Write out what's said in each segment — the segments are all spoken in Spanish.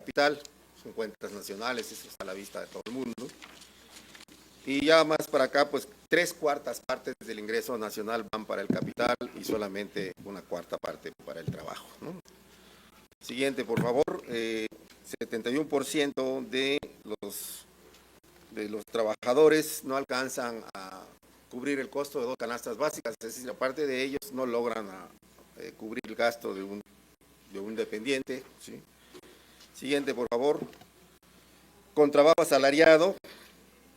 capital, son cuentas nacionales, eso está a la vista de todo el mundo. Y ya más para acá, pues 3/4 partes del ingreso nacional van para el capital y solamente 1/4 parte para el trabajo, ¿no? Siguiente, por favor. 71% de los trabajadores no alcanzan a cubrir el costo de 2 canastas básicas, es decir, aparte de ellos no logran cubrir el gasto de un dependiente, ¿sí? Siguiente, por favor. Con trabajo asalariado,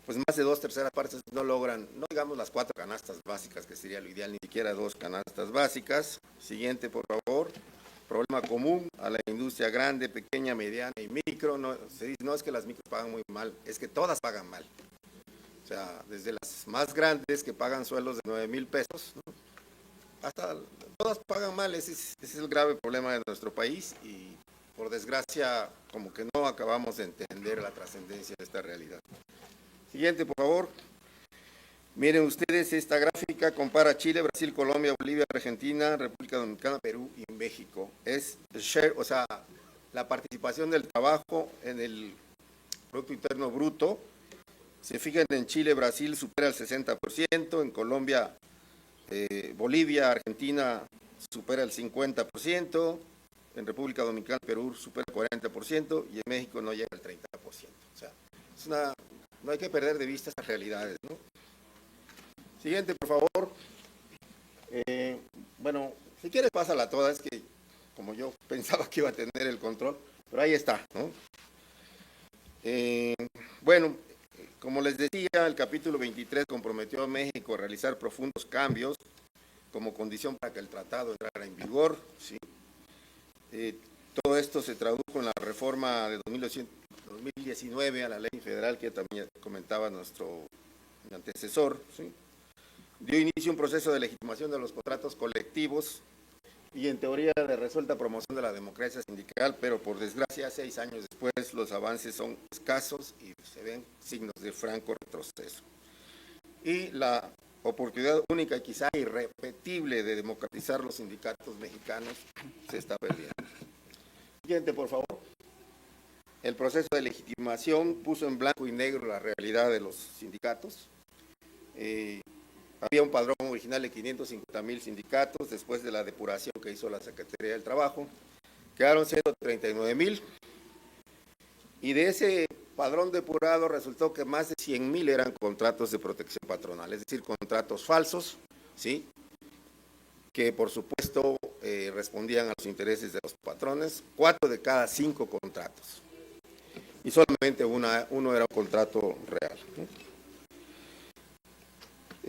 pues más de 2/3 partes no logran, no digamos las 4 canastas básicas, que sería lo ideal, ni siquiera 2 canastas básicas. Siguiente, por favor. Problema común a la industria grande, pequeña, mediana y micro. No, se dice, no es que las micros pagan muy mal, es que todas pagan mal. O sea, desde las más grandes que pagan sueldos de 9,000 pesos, ¿no?, hasta todas pagan mal. Ese es el grave problema de nuestro país y por desgracia como que no acabamos de entender la trascendencia de esta realidad. Siguiente, por favor. Miren ustedes, esta gráfica compara Chile, Brasil, Colombia, Bolivia, Argentina, República Dominicana, Perú y México. Es share, o sea, la participación del trabajo en el Producto Interno Bruto. Se fijan, en Chile, Brasil supera el 60%, en Colombia, Bolivia, Argentina supera el 50%, en República Dominicana, Perú supera el 40% y en México no llega al 30%. O sea, no hay que perder de vista estas realidades, ¿no? Siguiente, por favor. Bueno, si quieres pásala toda, es que como yo pensaba que iba a tener el control, pero ahí está, ¿no? Bueno, como les decía, el capítulo 23 comprometió a México a realizar profundos cambios como condición para que el tratado entrara en vigor, ¿sí? Todo esto se tradujo en la reforma de 2019 a la ley federal que también comentaba nuestro antecesor, ¿sí? Dio inicio a un proceso de legitimación de los contratos colectivos y en teoría de resuelta promoción de la democracia sindical, pero por desgracia 6 años después los avances son escasos y se ven signos de franco retroceso. Y la oportunidad única y quizá irrepetible de democratizar los sindicatos mexicanos se está perdiendo. Siguiente, por favor. El proceso de legitimación puso en blanco y negro la realidad de los sindicatos. Había un padrón original de 550,000 sindicatos. Después de la depuración que hizo la Secretaría del Trabajo, quedaron 139,000. Y de ese padrón depurado resultó que más de 100,000 eran contratos de protección patronal, es decir, contratos falsos, ¿sí?, que por supuesto respondían a los intereses de los patrones. 4 de cada 5 contratos. Y solamente uno era un contrato real, ¿no?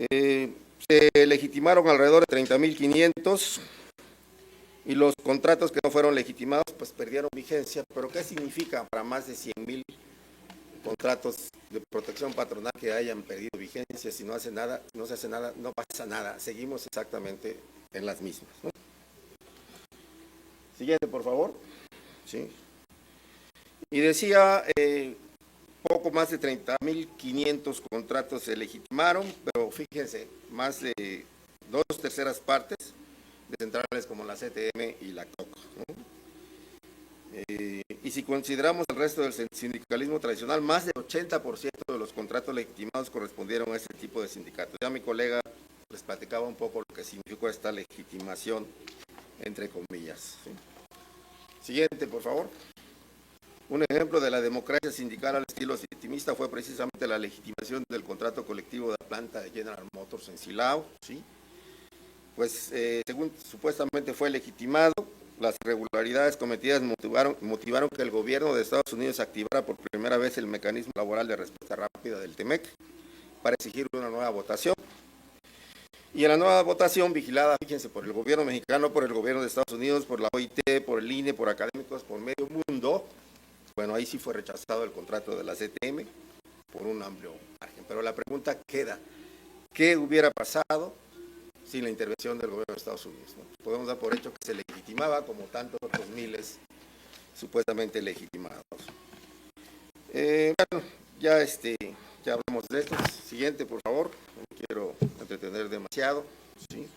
Se legitimaron alrededor de 30,500 y los contratos que no fueron legitimados pues perdieron vigencia. ¿Pero qué significa para más de 100,000 contratos de protección patronal que hayan perdido vigencia? Si no se hace nada, no pasa nada, seguimos exactamente en las mismas, ¿no? Siguiente, por favor. Sí. Y decía, poco más de 30,500 contratos se legitimaron, pero fíjense, más de 2/3 partes de centrales como la CTM y la COC, ¿no? Y si consideramos el resto del sindicalismo tradicional, más del 80% de los contratos legitimados correspondieron a este tipo de sindicatos. Ya mi colega les platicaba un poco lo que significó esta legitimación, entre comillas, ¿sí? Siguiente, por favor. Un ejemplo de la democracia sindical al estilo legitimista fue precisamente la legitimación del contrato colectivo de la planta de General Motors en Silao, ¿sí? Pues según supuestamente fue legitimado, las irregularidades cometidas motivaron que el gobierno de Estados Unidos activara por primera vez el mecanismo laboral de respuesta rápida del TEMEC para exigir una nueva votación. Y en la nueva votación, vigilada, fíjense, por el gobierno mexicano, por el gobierno de Estados Unidos, por la OIT, por el INE, por académicos, por medio mundo, bueno, ahí sí fue rechazado el contrato de la CTM por un amplio margen. Pero la pregunta queda, ¿qué hubiera pasado sin la intervención del gobierno de Estados Unidos, ¿no? Podemos dar por hecho que se legitimaba como tantos otros miles supuestamente legitimados. Bueno, ya hablamos de esto. Siguiente, por favor. No quiero entretener demasiado, ¿sí?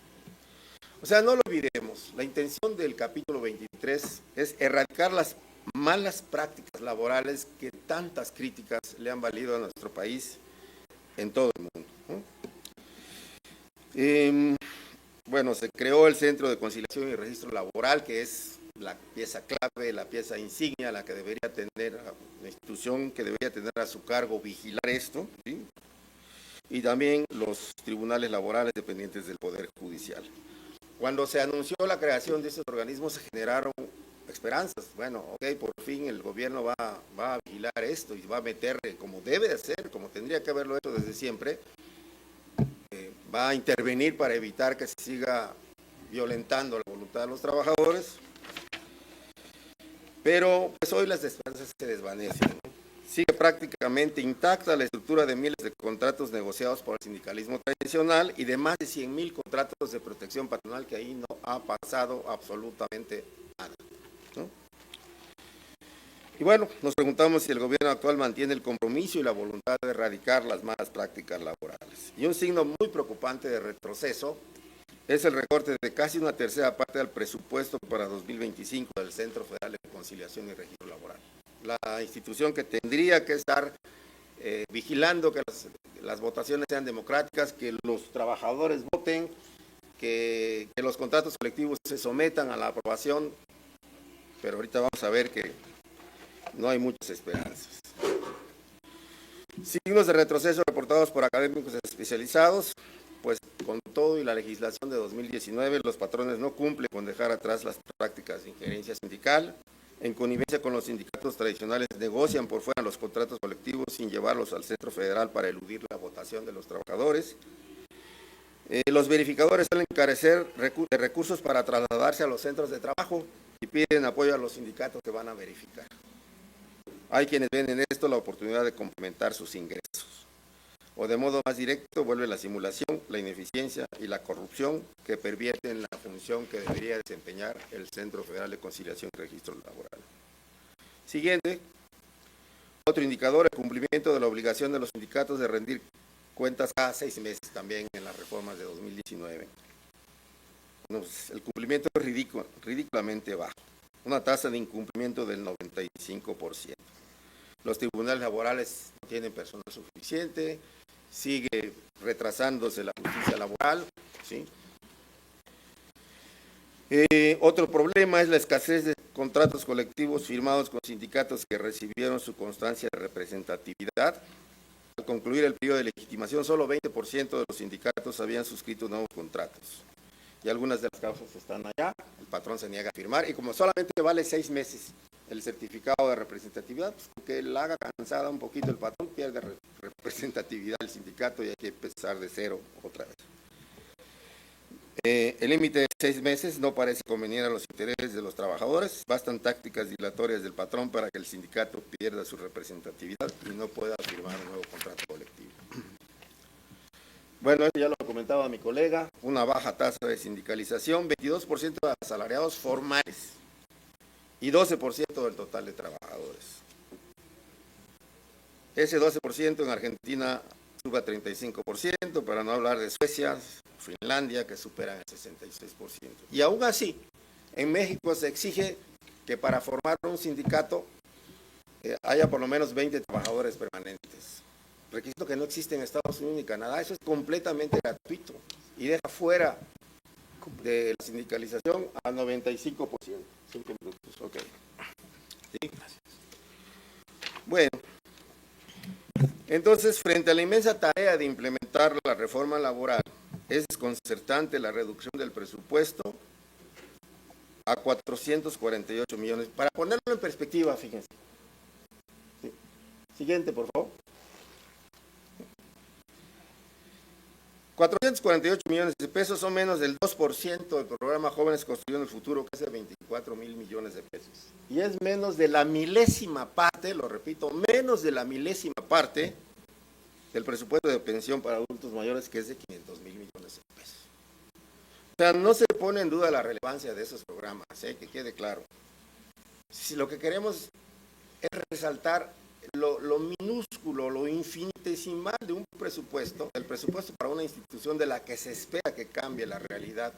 O sea, no lo olvidemos. La intención del capítulo 23 es erradicar las malas prácticas laborales que tantas críticas le han valido a nuestro país en todo el mundo, ¿no? Bueno, se creó el Centro de Conciliación y Registro Laboral, que es la pieza clave, la pieza insignia, la que debería tener, la institución que debería tener a su cargo vigilar esto, ¿sí? Y también los tribunales laborales dependientes del Poder Judicial. Cuando se anunció la creación de estos organismos se generaron esperanzas. Bueno, ok, por fin el gobierno va a vigilar esto y va a meter como debe de ser, como tendría que haberlo hecho desde siempre, va a intervenir para evitar que se siga violentando la voluntad de los trabajadores. Pero pues hoy las esperanzas se desvanecen, ¿no? Sigue prácticamente intacta la estructura de miles de contratos negociados por el sindicalismo tradicional y de más de 100,000 contratos de protección patronal, que ahí no ha pasado absolutamente nada, ¿no? Y bueno, nos preguntamos si el gobierno actual mantiene el compromiso y la voluntad de erradicar las malas prácticas laborales. Y un signo muy preocupante de retroceso es el recorte de casi una tercera parte del presupuesto para 2025 del Centro Federal de Conciliación y Registro Laboral. La institución que tendría que estar vigilando que las votaciones sean democráticas, que los trabajadores voten, que los contratos colectivos se sometan a la aprobación, pero ahorita vamos a ver que no hay muchas esperanzas. Signos de retroceso reportados por académicos especializados, pues con todo y la legislación de 2019, los patrones no cumplen con dejar atrás las prácticas de injerencia sindical. En connivencia con los sindicatos tradicionales, negocian por fuera los contratos colectivos sin llevarlos al Centro Federal para eludir la votación de los trabajadores. Los verificadores suelen carecer de recursos para trasladarse a los centros de trabajo y piden apoyo a los sindicatos que van a verificar. Hay quienes ven en esto la oportunidad de complementar sus ingresos. O de modo más directo vuelve la simulación, la ineficiencia y la corrupción que pervierten la función que debería desempeñar el Centro Federal de Conciliación y Registro Laboral. Siguiente, otro indicador, el cumplimiento de la obligación de los sindicatos de rendir cuentas cada 6 meses también en las reformas de 2019. Bueno, pues el cumplimiento es ridículamente bajo, una tasa de incumplimiento del 95%. Los tribunales laborales no tienen personal suficiente, sigue retrasándose la justicia laboral, ¿sí? Otro problema es la escasez de contratos colectivos firmados con sindicatos que recibieron su constancia de representatividad. Al concluir el periodo de legitimación, solo 20% de los sindicatos habían suscrito nuevos contratos. Y algunas de las causas están allá, el patrón se niega a firmar, y como solamente vale 6 meses el certificado de representatividad, pues que la haga cansada un poquito el patrón, pierde representatividad del sindicato y hay que empezar de cero otra vez. El límite de 6 meses no parece convenir a los intereses de los trabajadores, bastan tácticas dilatorias del patrón para que el sindicato pierda su representatividad y no pueda firmar un nuevo contrato colectivo. Bueno, esto ya lo comentaba mi colega, una baja tasa de sindicalización, 22% de asalariados formales y 12% del total de trabajadores. Ese 12% en Argentina sube a 35%, para no hablar de Suecia, Finlandia, que superan el 66%. Y aún así, en México se exige que para formar un sindicato haya por lo menos 20 trabajadores permanentes. Requisito que no existe en Estados Unidos ni Canadá. Eso es completamente gratuito y deja fuera de la sindicalización a 95%. 5 minutos, ok. ¿Sí? Bueno, entonces, frente a la inmensa tarea de implementar la reforma laboral, es desconcertante la reducción del presupuesto a 448 millones. Para ponerlo en perspectiva, fíjense. ¿Sí? Siguiente, por favor. 448 millones de pesos son menos del 2% del programa Jóvenes Construyendo el Futuro, que es de 24,000 millones de pesos. Y es menos de la milésima parte, lo repito, menos de la milésima parte del presupuesto de pensión para adultos mayores, que es de 500,000 millones de pesos. O sea, no se pone en duda la relevancia de esos programas, que quede claro. Si lo que queremos es resaltar lo minúsculo, lo infinitesimal de un presupuesto, el presupuesto para una institución de la que se espera que cambie la realidad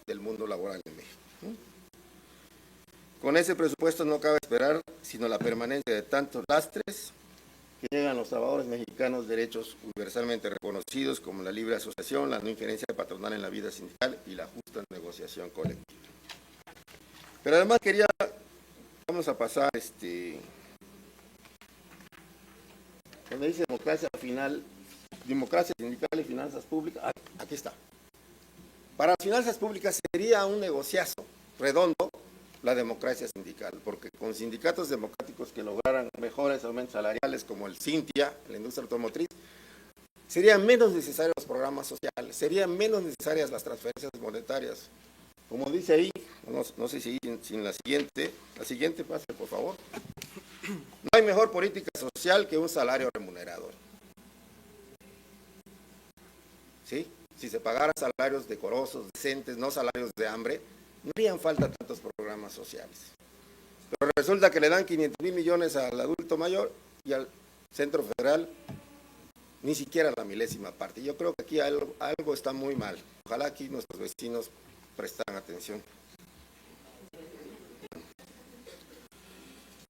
del mundo laboral en México. Con ese presupuesto no cabe esperar sino la permanencia de tantos lastres que llegan a los trabajadores mexicanos, derechos universalmente reconocidos como la libre asociación, la no injerencia patronal en la vida sindical y la justa negociación colectiva. Pero además vamos a pasar, donde dice democracia sindical y finanzas públicas, aquí está. Para las finanzas públicas sería un negociazo redondo la democracia sindical, porque con sindicatos democráticos que lograran mejores aumentos salariales como el Cintia, la industria automotriz, serían menos necesarios los programas sociales, serían menos necesarias las transferencias monetarias. Como dice ahí, no sé si sin la siguiente pase por favor. No hay mejor política social que un salario remunerador. ¿Sí? Si se pagaran salarios decorosos, decentes, no salarios de hambre, no harían falta tantos programas sociales. Pero resulta que le dan 500,000 millones al adulto mayor y al Centro Federal ni siquiera la milésima parte. Yo creo que aquí algo está muy mal. Ojalá aquí nuestros vecinos prestan atención.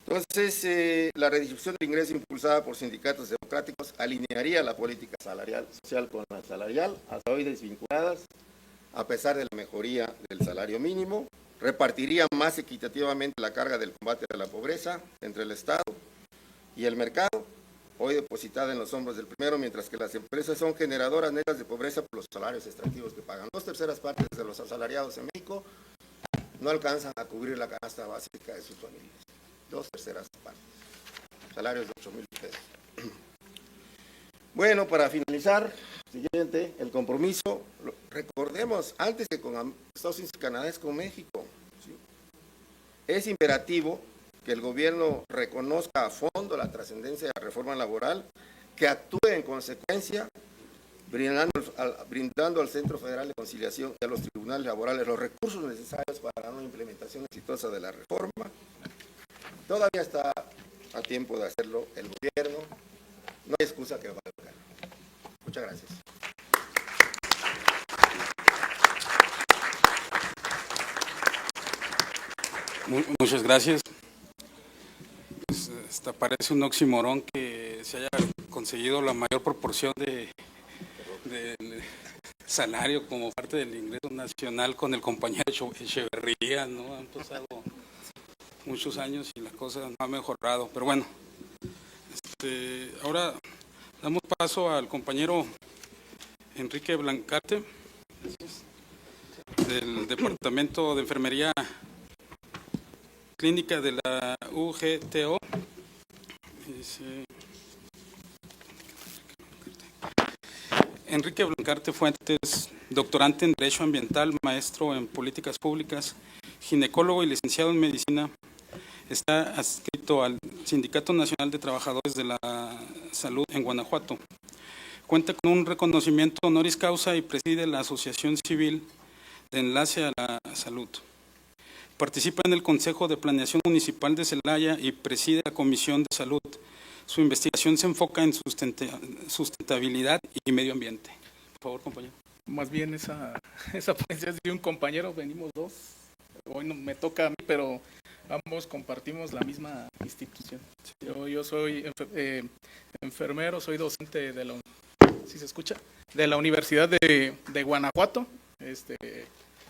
Entonces, la redistribución de ingresos impulsada por sindicatos democráticos alinearía la política salarial social con la salarial, hasta hoy desvinculadas, a pesar de la mejoría del salario mínimo, repartiría más equitativamente la carga del combate a la pobreza entre el Estado y el mercado, hoy depositada en los hombros del primero, mientras que las empresas son generadoras netas de pobreza por los salarios extractivos que pagan. 2/3 partes de los asalariados en México no alcanzan a cubrir la canasta básica de sus familias. 2/3 partes. Salarios de 8,000 pesos. Bueno, para finalizar, siguiente, el compromiso. Recordemos, antes que con Estados Unidos y Canadá es con México. ¿Sí? Es imperativo que el gobierno reconozca a fondo la trascendencia de la reforma laboral, que actúe en consecuencia, brindando al Centro Federal de Conciliación y a los tribunales laborales los recursos necesarios para una implementación exitosa de la reforma. Todavía está a tiempo de hacerlo el gobierno. No hay excusa que valga. Muchas gracias. Muchas gracias. Pues, hasta parece un oxímoron que se haya conseguido la mayor proporción de salario como parte del ingreso nacional con el compañero Echeverría, ¿no? Han pasado muchos años y la cosa no ha mejorado, pero bueno, ahora damos paso al compañero Enrique Blancarte del Departamento de Enfermería Clínica de la UGTO. Enrique Blancarte Fuentes, doctorante en Derecho Ambiental, maestro en Políticas Públicas, ginecólogo y licenciado en Medicina. Está adscrito al Sindicato Nacional de Trabajadores de la Salud en Guanajuato. Cuenta con un reconocimiento honoris causa y preside la Asociación Civil de Enlace a la Salud. Participa en el Consejo de Planeación Municipal de Celaya y preside la Comisión de Salud. Su investigación se enfoca en sustentabilidad y medio ambiente. Por favor, compañero. Más bien esa ponencia es de un compañero, venimos dos. Hoy no me toca a mí, pero ambos compartimos la misma institución. Yo soy enfermero, soy docente de la, ¿sí se escucha? De la Universidad de Guanajuato,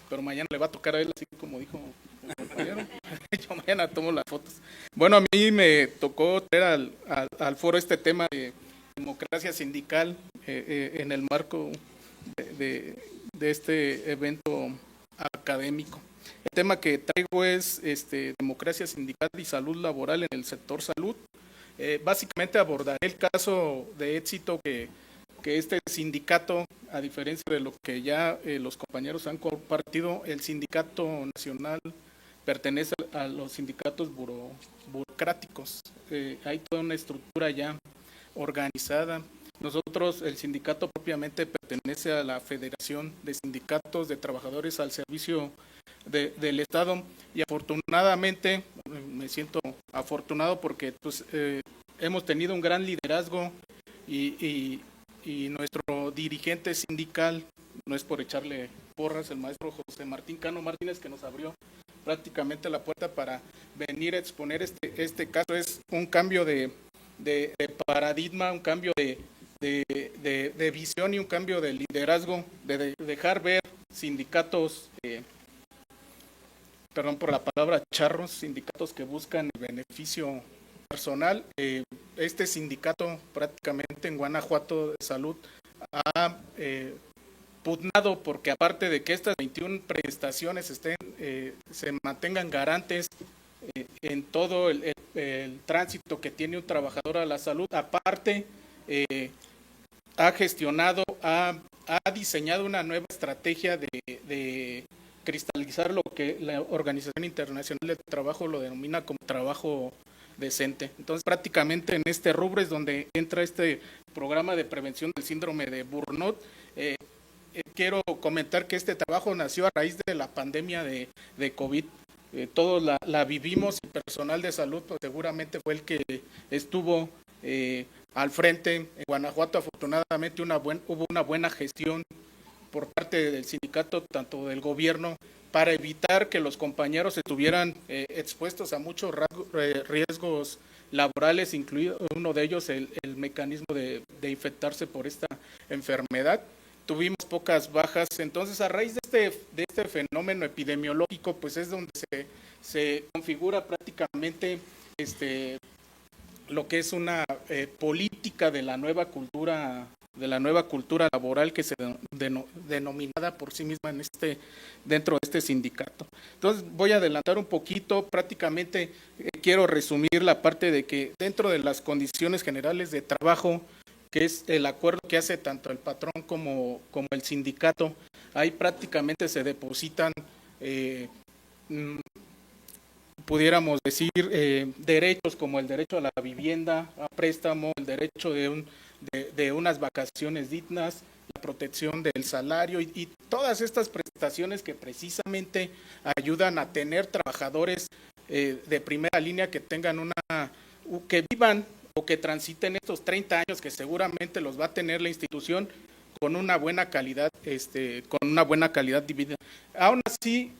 pero mañana le va a tocar a él, así como dijo el compañero. Yo mañana tomo las fotos. Bueno, a mí me tocó traer al foro este tema de democracia sindical en el marco de este evento académico. El tema que traigo es democracia sindical y salud laboral en el sector salud. Básicamente abordaré el caso de éxito que este sindicato, a diferencia de lo que ya los compañeros han compartido, el sindicato nacional pertenece a los sindicatos burocráticos. Hay toda una estructura ya organizada. Nosotros, el sindicato propiamente pertenece a la Federación de Sindicatos de Trabajadores al Servicio del Estado, y afortunadamente, me siento afortunado porque pues, hemos tenido un gran liderazgo y nuestro dirigente sindical, no es por echarle porras, el maestro José Martín Cano Martínez, que nos abrió prácticamente la puerta para venir a exponer este caso. Es un cambio de paradigma, un cambio de visión y un cambio de liderazgo, de dejar ver sindicatos, perdón por la palabra, charros, sindicatos que buscan el beneficio personal. Este sindicato prácticamente en Guanajuato de Salud ha pugnado porque aparte de que estas 21 prestaciones se mantengan garantes en todo el tránsito que tiene un trabajador a la salud, aparte ha gestionado, ha diseñado una nueva estrategia de cristalizar lo que la Organización Internacional del Trabajo lo denomina como trabajo decente. Entonces, prácticamente en este rubro es donde entra este programa de prevención del síndrome de burnout. Quiero comentar que este trabajo nació a raíz de la pandemia de COVID. Todos la vivimos y personal de salud pues, seguramente fue el que estuvo al frente. En Guanajuato afortunadamente hubo una buena gestión por parte del sindicato, tanto del gobierno, para evitar que los compañeros estuvieran expuestos a muchos riesgos laborales, incluido uno de ellos el mecanismo de infectarse por esta enfermedad. Tuvimos pocas bajas, entonces a raíz de este fenómeno epidemiológico, pues es donde se configura prácticamente lo que es una política de la nueva cultura laboral que se denominada por sí misma dentro de este sindicato. Entonces voy a adelantar un poquito, prácticamente quiero resumir la parte de que dentro de las condiciones generales de trabajo, que es el acuerdo que hace tanto el patrón como el sindicato, ahí prácticamente se depositan pudiéramos decir derechos como el derecho a la vivienda, a préstamo, el derecho de unas vacaciones dignas, la protección del salario y todas estas prestaciones que precisamente ayudan a tener trabajadores de primera línea que tengan que vivan o que transiten estos 30 años que seguramente los va a tener la institución con una buena calidad, de vida. Aún así,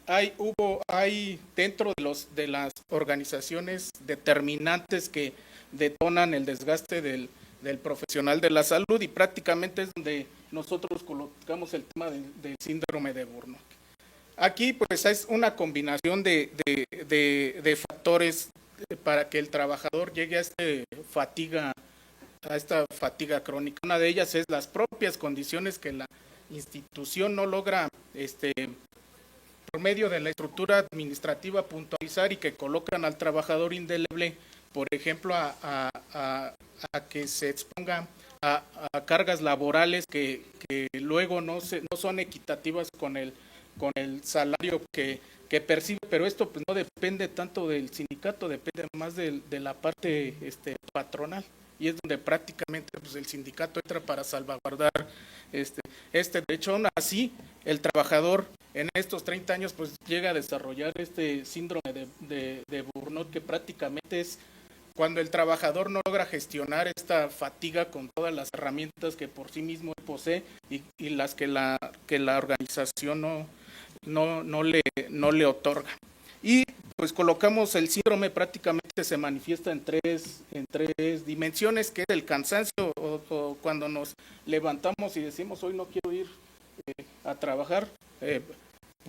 hay dentro de las organizaciones determinantes que detonan el desgaste del profesional de la salud y prácticamente es donde nosotros colocamos el tema del síndrome de burnout. Aquí pues es una combinación de factores para que el trabajador llegue a esta fatiga crónica. Una de ellas es las propias condiciones que la institución no logra por medio de la estructura administrativa puntualizar y que colocan al trabajador indeleble, por ejemplo, a que se exponga a cargas laborales que luego no son equitativas con el salario que percibe, pero esto pues no depende tanto del sindicato, depende más de la parte patronal, y es donde prácticamente pues, el sindicato entra para salvaguardar este derecho. Aún así, el trabajador en estos 30 años pues llega a desarrollar este síndrome de burnout, que prácticamente es cuando el trabajador no logra gestionar esta fatiga con todas las herramientas que por sí mismo posee y las que la organización no le otorga. Y pues colocamos el síndrome, prácticamente se manifiesta en tres dimensiones, que es el cansancio o cuando nos levantamos y decimos hoy no quiero ir a trabajar,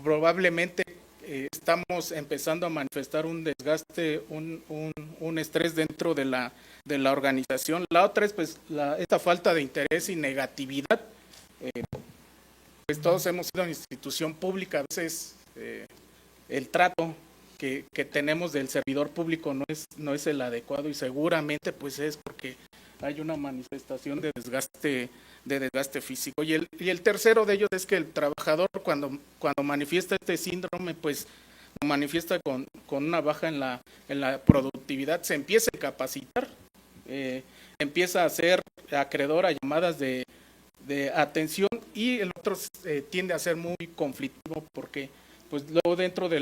probablemente estamos empezando a manifestar un desgaste, un estrés dentro de la organización. La otra es pues esta falta de interés y negatividad. Pues todos hemos sido una institución pública, a veces el trato que tenemos del servidor público no es el adecuado y seguramente pues es porque hay una manifestación de desgaste físico. Y el tercero de ellos es que el trabajador cuando manifiesta este síndrome pues lo manifiesta con una baja en la productividad, se empieza a incapacitar, empieza a ser acreedor a llamadas de atención, y el otro tiende a ser muy conflictivo porque pues luego dentro de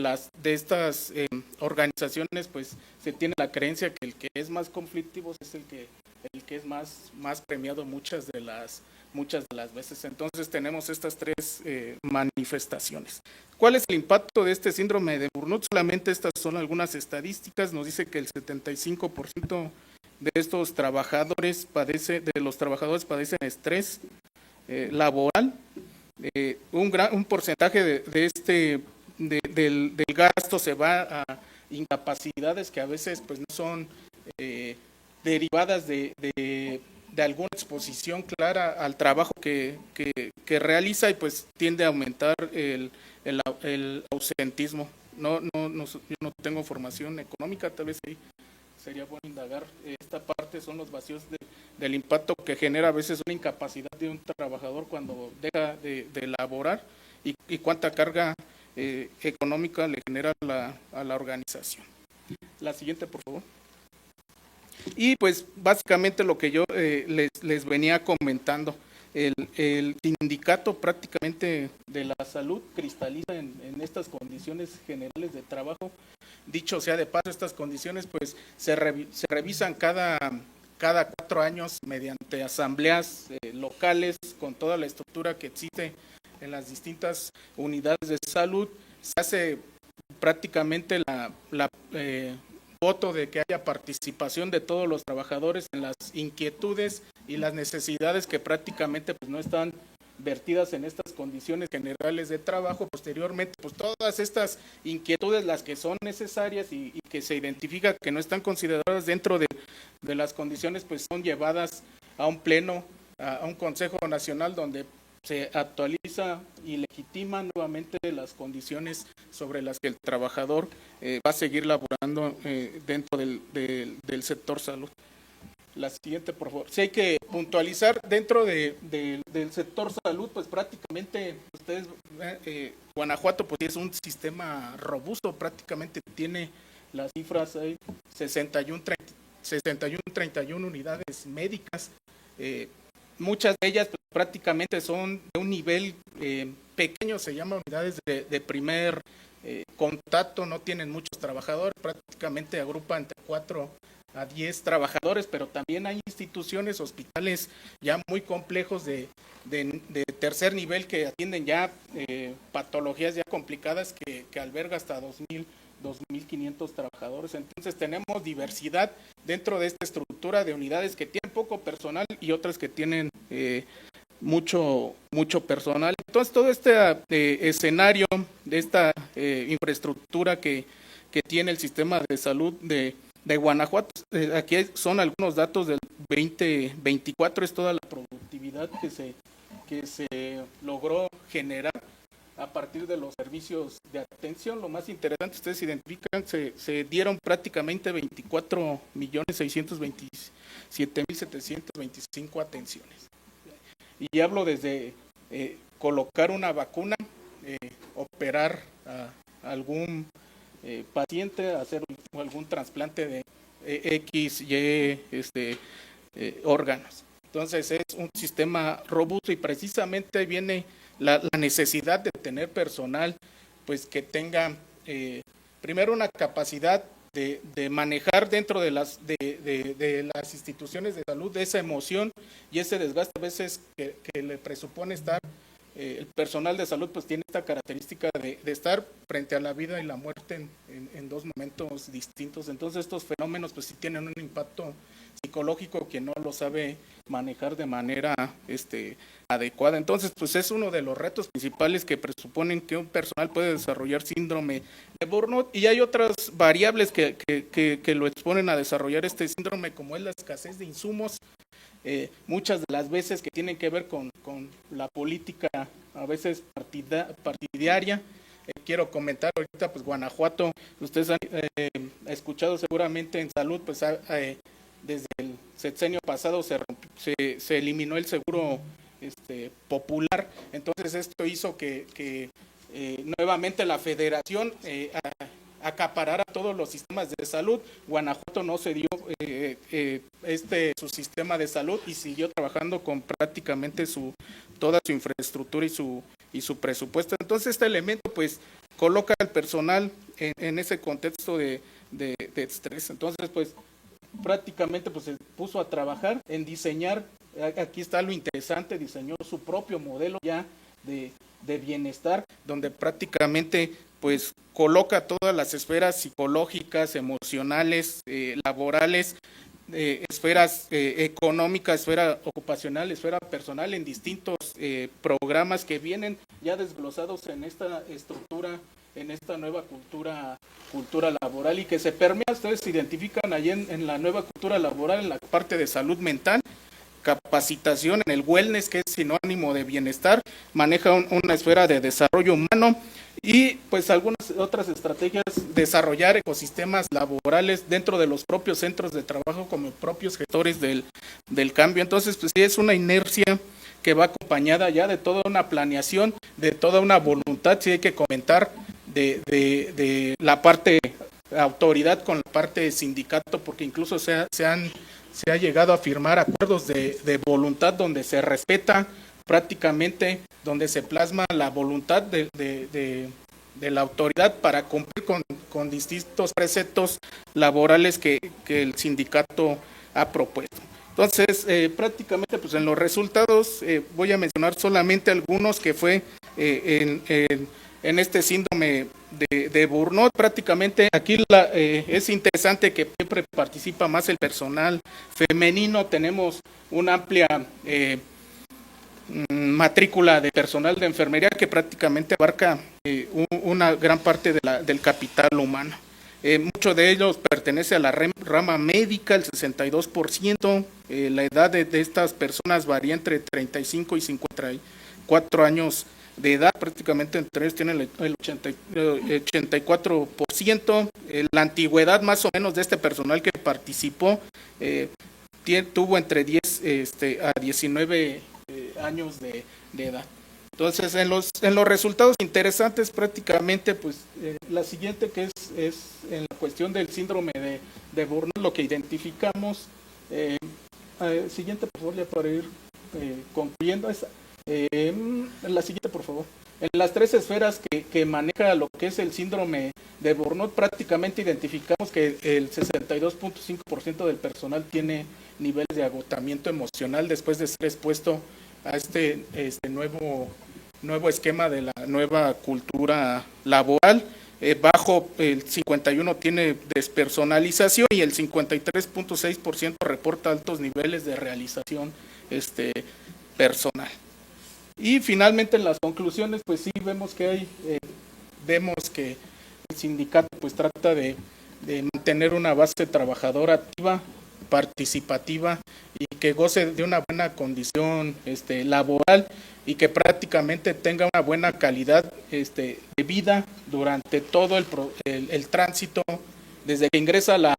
estas organizaciones pues se tiene la creencia que el que es más conflictivo es el que es más premiado muchas de muchas de las veces. Entonces tenemos estas tres manifestaciones. ¿Cuál es el impacto de este síndrome de Burnout? Solamente estas son algunas estadísticas. Nos dice que el 75% de estos trabajadores padecen estrés laboral. Un porcentaje del gasto se va a incapacidades que a veces pues no son derivadas de alguna exposición clara al trabajo que realiza, y pues tiende a aumentar el ausentismo. Yo no tengo formación económica, tal vez ahí sería bueno indagar. Esta parte son los vacíos del impacto que genera a veces una incapacidad de un trabajador cuando deja de laborar, y cuánta carga económica le genera a la organización. La siguiente, por favor. Y pues básicamente lo que yo les venía comentando, el sindicato prácticamente de la salud cristaliza en estas condiciones generales de trabajo. Dicho sea de paso, estas condiciones pues se revisan cada 4 años mediante asambleas locales con toda la estructura que existe en las distintas unidades de salud. Se hace prácticamente la voto de que haya participación de todos los trabajadores en las inquietudes y las necesidades que prácticamente pues no están vertidas en estas condiciones generales de trabajo. Posteriormente, pues todas estas inquietudes, las que son necesarias y que se identifica que no están consideradas dentro de las condiciones, pues son llevadas a un pleno, a un Consejo Nacional, donde se actualiza y legitima nuevamente las condiciones sobre las que el trabajador va a seguir laborando dentro del sector salud. La siguiente, por favor. Si hay que puntualizar dentro del sector salud, pues prácticamente ustedes, Guanajuato pues es un sistema robusto, prácticamente tiene las cifras, 31 unidades médicas. Muchas de ellas pues, prácticamente son de un nivel pequeño, se llama unidades de primer contacto, no tienen muchos trabajadores, prácticamente agrupan entre 4 a 10 trabajadores, pero también hay instituciones, hospitales ya muy complejos de tercer nivel que atienden ya patologías ya complicadas que alberga hasta 2.500 trabajadores. Entonces tenemos diversidad dentro de esta estructura de unidades que tienen poco personal y otras que tienen mucho personal. Entonces todo este escenario de esta infraestructura que tiene el sistema de salud de Guanajuato, aquí son algunos datos del 2024, es toda la productividad que se logró generar a partir de los servicios de atención. Lo más interesante, ustedes identifican, se dieron prácticamente 24.627.725 atenciones. Y hablo desde colocar una vacuna, operar a algún paciente, hacer algún trasplante de órganos. Entonces es un sistema robusto, y precisamente viene la necesidad de tener personal pues que tenga primero una capacidad de manejar dentro de las instituciones de salud esa emoción y ese desgaste a veces que le presupone estar. El personal de salud pues tiene esta característica de estar frente a la vida y la muerte en dos momentos distintos. Entonces estos fenómenos pues sí tienen un impacto psicológico que no lo sabe manejar de manera adecuada. Entonces pues es uno de los retos principales que presuponen que un personal puede desarrollar síndrome de burnout, y hay otras variables que lo exponen a desarrollar este síndrome, como es la escasez de insumos. Muchas de las veces que tienen que ver con la política a veces partidaria. Quiero comentar ahorita pues Guanajuato, ustedes han escuchado seguramente en salud, pues desde el sexenio pasado se eliminó el seguro popular. Entonces esto hizo que nuevamente la federación acaparara todos los sistemas de salud. Guanajuato no se dio su sistema de salud y siguió trabajando con prácticamente toda su infraestructura y su presupuesto. Entonces este elemento pues coloca al personal en ese contexto de estrés. Entonces pues prácticamente pues se puso a trabajar en diseñar aquí está lo interesante, diseñó su propio modelo ya de bienestar, donde prácticamente pues coloca todas las esferas psicológicas, emocionales, laborales, esferas económicas, esfera ocupacional, esfera personal en distintos programas que vienen ya desglosados en esta estructura, en esta nueva cultura laboral y que se permea, ustedes se identifican allí en la nueva cultura laboral, en la parte de salud mental, capacitación en el wellness, que es sinónimo de bienestar, maneja una esfera de desarrollo humano y pues algunas otras estrategias, desarrollar ecosistemas laborales dentro de los propios centros de trabajo como propios gestores del cambio. Entonces, pues sí es una inercia que va acompañada ya de toda una planeación, de toda una voluntad, sí hay que comentar, de la parte autoridad con la parte sindicato, porque incluso se ha llegado a firmar acuerdos de voluntad donde se respeta prácticamente, donde se plasma la voluntad de la autoridad para cumplir con distintos preceptos laborales que el sindicato ha propuesto. Entonces, prácticamente pues en los resultados voy a mencionar solamente algunos que fue en este síndrome de Burnout. Prácticamente aquí es interesante que siempre participa más el personal femenino, tenemos una amplia matrícula de personal de enfermería que prácticamente abarca una gran parte del capital humano. Mucho de ellos pertenece a la rama médica, el 62%, la edad de estas personas varía entre 35 y 54 años de edad, prácticamente entre ellos tienen el 84%, la antigüedad más o menos de este personal que participó tuvo entre 10 a 19 años de edad. Entonces, en los resultados interesantes prácticamente, pues la siguiente que es en la cuestión del síndrome de Burnout, lo que identificamos, siguiente por favor, ya para ir concluyendo, la siguiente por favor. En las tres esferas que maneja lo que es el síndrome de Burnout, prácticamente identificamos que el 62.5% del personal tiene niveles de agotamiento emocional después de ser expuesto a este nuevo esquema de la nueva cultura laboral. Bajo el 51 tiene despersonalización y el 53.6% reporta altos niveles de realización personal. Y finalmente en las conclusiones, pues sí vemos que el sindicato pues trata de mantener una base trabajadora activa, participativa y que goce de una buena condición laboral y que prácticamente tenga una buena calidad de vida durante todo el tránsito, desde que ingresa a la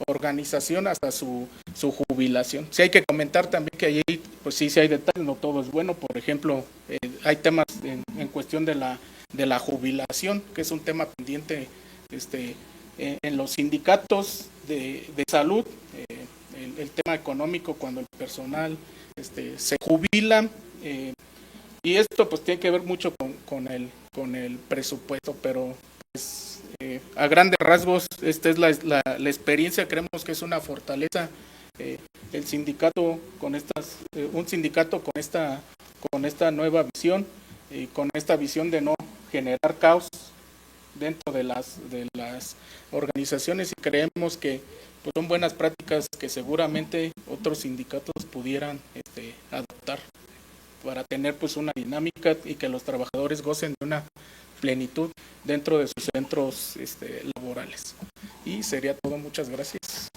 organización hasta su jubilación. Sí hay que comentar también que allí, pues sí hay detalles, no todo es bueno. Por ejemplo, hay temas en cuestión de la jubilación, que es un tema pendiente en los sindicatos de salud, el tema económico cuando el personal se jubila, y esto pues tiene que ver mucho con el presupuesto, pero pues, a grandes rasgos esta es la experiencia. Creemos que es una fortaleza el sindicato un sindicato con esta nueva visión, con esta visión de no generar caos dentro de las organizaciones, y creemos que pues, son buenas prácticas que seguramente otros sindicatos pudieran adoptar para tener pues una dinámica y que los trabajadores gocen de una plenitud dentro de sus centros laborales. Y sería todo, muchas gracias.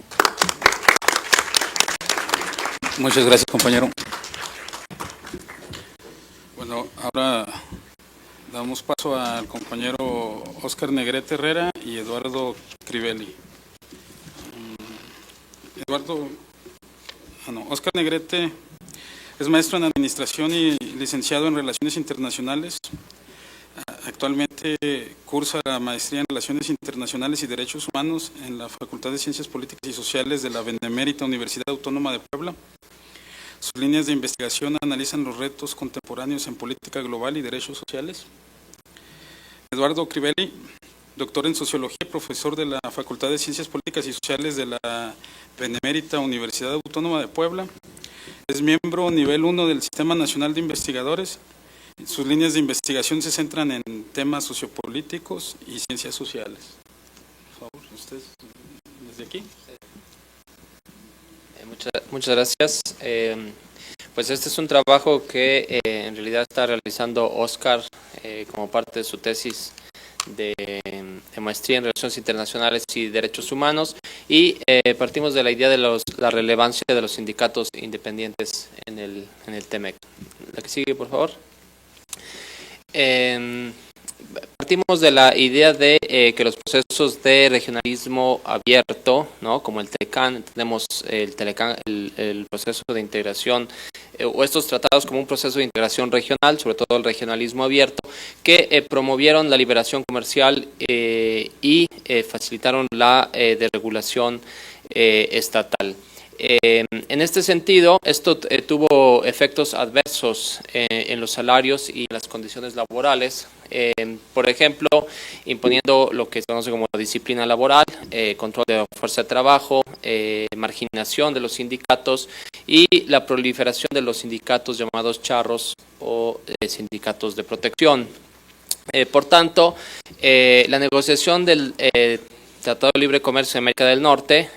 Muchas gracias, compañero. Bueno, ahora damos paso al compañero Óscar Negrete Herrera y Eduardo Crivelli. Óscar Negrete es maestro en Administración y licenciado en Relaciones Internacionales. Actualmente cursa la maestría en Relaciones Internacionales y Derechos Humanos en la Facultad de Ciencias Políticas y Sociales de la Benemérita Universidad Autónoma de Puebla. Sus líneas de investigación analizan los retos contemporáneos en política global y derechos sociales. Eduardo Crivelli, doctor en Sociología y profesor de la Facultad de Ciencias Políticas y Sociales de la Benemérita Universidad Autónoma de Puebla. Es miembro nivel 1 del Sistema Nacional de Investigadores. Sus líneas de investigación se centran en temas sociopolíticos y ciencias sociales. Por favor, ustedes, desde aquí. Muchas gracias. Pues este es un trabajo que en realidad está realizando Oscar como parte de su tesis de maestría en Relaciones Internacionales y Derechos Humanos, y partimos de la idea de la relevancia de los sindicatos independientes en el TEMEC. La que sigue, por favor. Partimos de la idea de que los procesos de regionalismo abierto, ¿no?, como el TELECAN, tenemos el proceso de integración, o estos tratados como un proceso de integración regional, sobre todo el regionalismo abierto, que promovieron la liberación comercial y facilitaron la desregulación estatal. En este sentido, esto tuvo efectos adversos en los salarios y en las condiciones laborales, por ejemplo, imponiendo lo que se conoce como disciplina laboral, control de la fuerza de trabajo, marginación de los sindicatos y la proliferación de los sindicatos llamados charros o sindicatos de protección. Por tanto, la negociación del Tratado de Libre Comercio de América del Norte,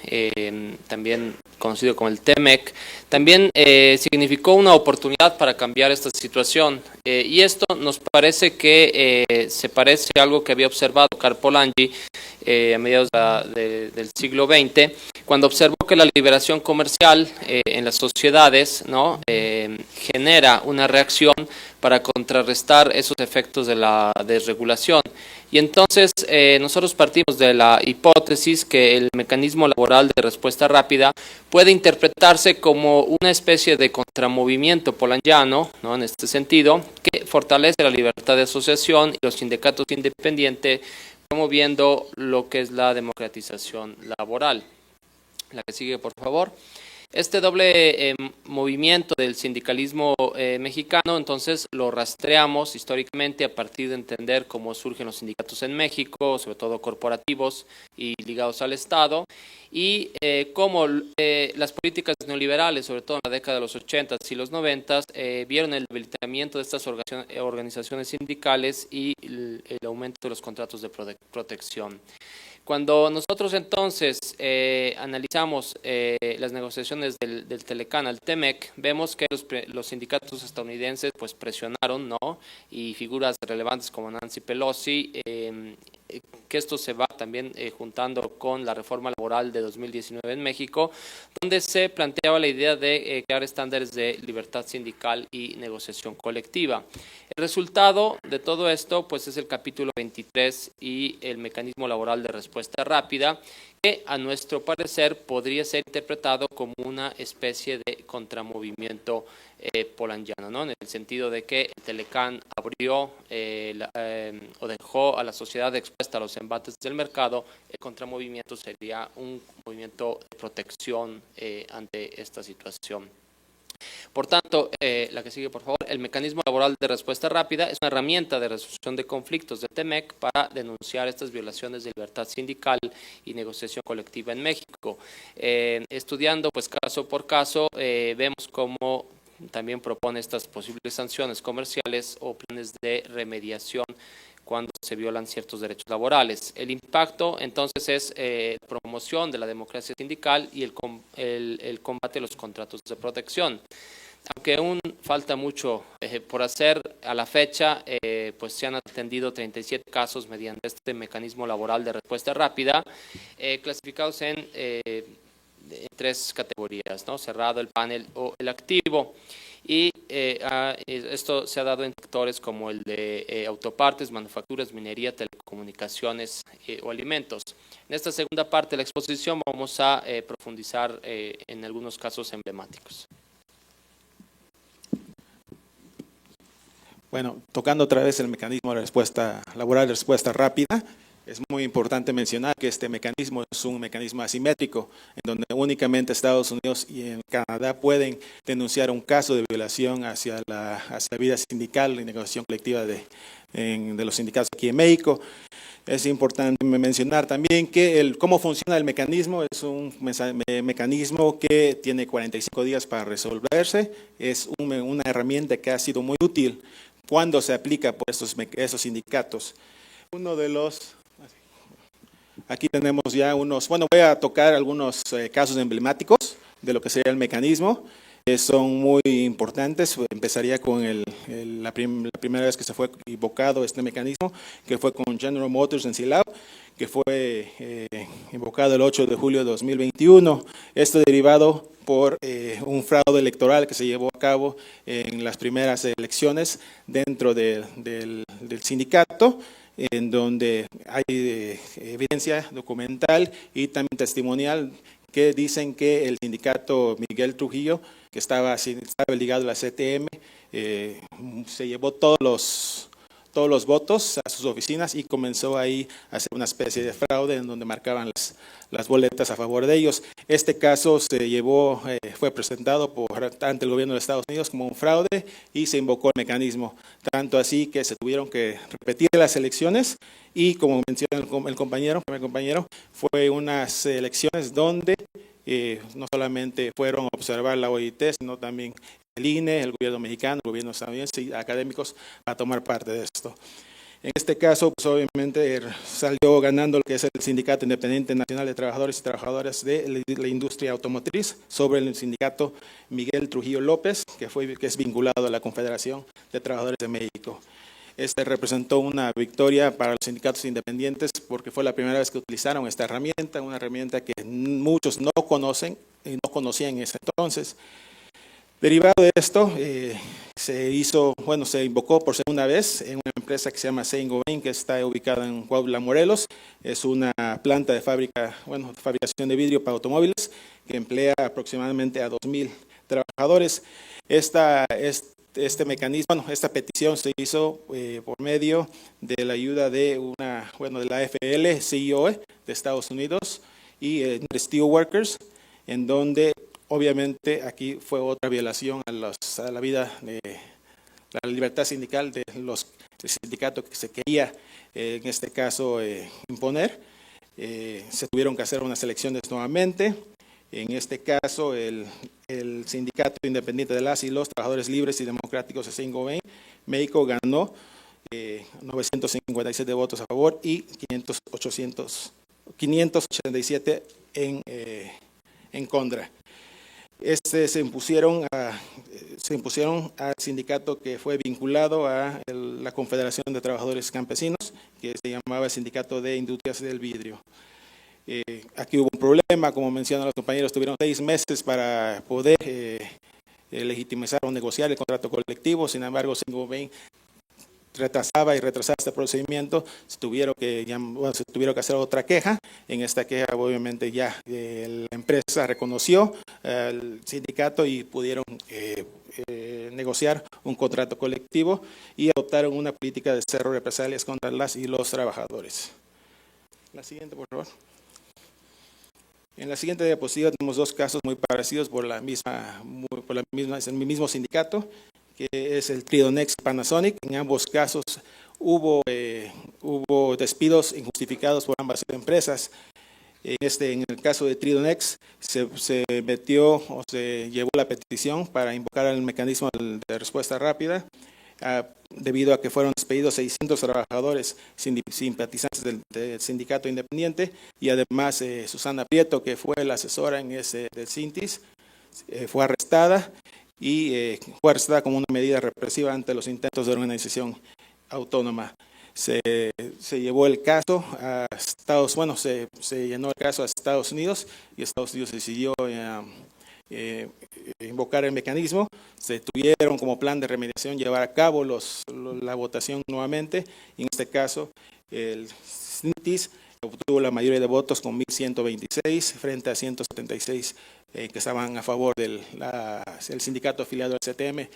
también conocido como el TEMEC, también significó una oportunidad para cambiar esta situación, y esto nos parece que se parece a algo que había observado Karl Polanyi a mediados del siglo XX, cuando observó que la liberación comercial en las sociedades, ¿no?, genera una reacción para contrarrestar esos efectos de la desregulación. Y entonces nosotros partimos de la hipótesis que el mecanismo laboral de respuesta rápida puede interpretarse como una especie de contramovimiento polanyiano, ¿no?, en este sentido, que fortalece la libertad de asociación y los sindicatos independientes, promoviendo lo que es la democratización laboral. La que sigue, por favor. Este doble movimiento del sindicalismo mexicano, entonces lo rastreamos históricamente a partir de entender cómo surgen los sindicatos en México, sobre todo corporativos y ligados al Estado, y cómo las políticas neoliberales, sobre todo en la década de los 80 y los 90, vieron el debilitamiento de estas organizaciones sindicales y el aumento de los contratos de protección. Cuando nosotros entonces analizamos las negociaciones del TELECAN al TEMEC, vemos que los sindicatos estadounidenses pues presionaron, ¿no?, y figuras relevantes como Nancy Pelosi, que esto se va también juntando con la reforma laboral de 2019 en México, donde se planteaba la idea de crear estándares de libertad sindical y negociación colectiva. El resultado de todo esto pues es el capítulo 23 y el mecanismo laboral de respuesta rápida, que a nuestro parecer podría ser interpretado como una especie de contramovimiento polanyiano, ¿no?, en el sentido de que el TELECAN abrió o dejó a la sociedad expuesta a los embates del mercado. El contramovimiento sería un movimiento de protección ante esta situación. Por tanto, la que sigue, por favor. El mecanismo laboral de respuesta rápida es una herramienta de resolución de conflictos de TEMEC para denunciar estas violaciones de libertad sindical y negociación colectiva en México. Estudiando pues caso por caso, vemos cómo también propone estas posibles sanciones comerciales o planes de remediación cuando se violan ciertos derechos laborales. El impacto entonces es promoción de la democracia sindical y el combate a los contratos de protección. Aunque aún falta mucho por hacer, a la fecha pues se han atendido 37 casos mediante este mecanismo laboral de respuesta rápida, clasificados en 3 categorías, ¿no?, cerrado, el panel o el activo. Y esto se ha dado en sectores como el de autopartes, manufacturas, minería, telecomunicaciones o alimentos. En esta segunda parte de la exposición vamos a profundizar en algunos casos emblemáticos. Bueno, tocando otra vez el mecanismo de respuesta laboral de respuesta rápida, es muy importante mencionar que este mecanismo es un mecanismo asimétrico, en donde únicamente Estados Unidos y en Canadá pueden denunciar un caso de violación hacia la vida sindical y negociación colectiva de los sindicatos aquí en México. Es importante mencionar también que cómo funciona el mecanismo. Es un mecanismo que tiene 45 días para resolverse. Es una herramienta que ha sido muy útil cuando se aplica por esos sindicatos. Uno de los... Aquí tenemos ya voy a tocar algunos casos emblemáticos de lo que sería el mecanismo. Son muy importantes. Empezaría con la primera vez que se fue invocado este mecanismo, que fue con General Motors en Silao, que fue invocado el 8 de julio de 2021. Esto derivado por un fraude electoral que se llevó a cabo en las primeras elecciones dentro del sindicato, en donde hay evidencia documental y también testimonial que dicen que el sindicato Miguel Trujillo, que estaba ligado a la CTM, se llevó todos los votos a sus oficinas y comenzó ahí a hacer una especie de fraude en donde marcaban las boletas a favor de ellos. Este caso fue presentado ante el gobierno de Estados Unidos como un fraude y se invocó el mecanismo, tanto así que se tuvieron que repetir las elecciones y, como menciona el primer compañero, fue unas elecciones donde no solamente fueron a observar la OIT, sino también el INE, el gobierno mexicano, el gobierno estadounidense y académicos a tomar parte de esto. En este caso, pues obviamente salió ganando lo que es el Sindicato Independiente Nacional de Trabajadores y Trabajadoras de la Industria Automotriz sobre el sindicato Miguel Trujillo López, que es vinculado a la Confederación de Trabajadores de México. Este representó una victoria para los sindicatos independientes porque fue la primera vez que utilizaron esta herramienta, una herramienta que muchos no conocen y no conocían en ese entonces. Derivado de esto, se invocó por segunda vez en una empresa que se llama Saint-Gobain, que está ubicada en Cuautla, Morelos. Es una planta de fabricación de vidrio para automóviles que emplea aproximadamente a 2,000 trabajadores. Este mecanismo, esta petición se hizo por medio de la ayuda de la AFL-CIO de Estados Unidos y Steelworkers, en donde obviamente aquí fue otra violación a la vida de la libertad sindical del sindicato que se quería, en este caso, imponer. Se tuvieron que hacer unas elecciones nuevamente. En este caso, el Sindicato Independiente de las y los Trabajadores Libres y Democráticos de Saint-Gobain, México, ganó 957 votos a favor y 587 en contra. Se impusieron al sindicato que fue vinculado a la Confederación de Trabajadores Campesinos, que se llamaba el Sindicato de Industrias del Vidrio. Aquí hubo un problema, como mencionan los compañeros, tuvieron 6 meses para poder legitimizar o negociar el contrato colectivo. Sin embargo, Saint-Gobain retrasaba este procedimiento, se tuvieron que hacer otra queja. En esta queja, obviamente, ya la empresa reconoció al sindicato y pudieron negociar un contrato colectivo y adoptaron una política de cero represalias contra las y los trabajadores. La siguiente, por favor. En la siguiente diapositiva tenemos 2 casos muy parecidos es el mismo sindicato, que es el Tridonex Panasonic. En ambos casos hubo despidos injustificados por ambas empresas. En el caso de Tridonex se llevó la petición para invocar el mecanismo de respuesta rápida, debido a que fueron despedidos 600 trabajadores simpatizantes del sindicato independiente, y además Susana Prieto, que fue la asesora del Sintis, fue arrestada como una medida represiva ante los intentos de organización autónoma. Se llevó el caso a se llenó el caso a Estados Unidos y Estados Unidos decidió invocar el mecanismo. Se tuvieron como plan de remediación llevar a cabo la votación nuevamente, y en este caso el Sintis obtuvo la mayoría de votos con 1,126 frente a 176 que estaban a favor del sindicato afiliado al CTM.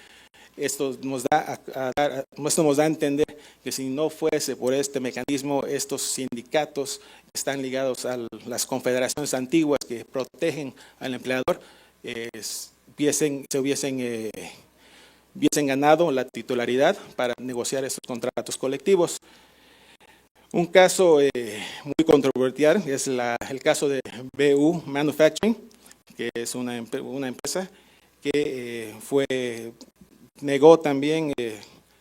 Esto nos da a entender que si no fuese por este mecanismo, estos sindicatos están ligados a las confederaciones antiguas que protegen al empleador, hubiesen ganado la titularidad para negociar estos contratos colectivos. Un caso muy controversial es el caso de BU Manufacturing, que es una empresa que negó también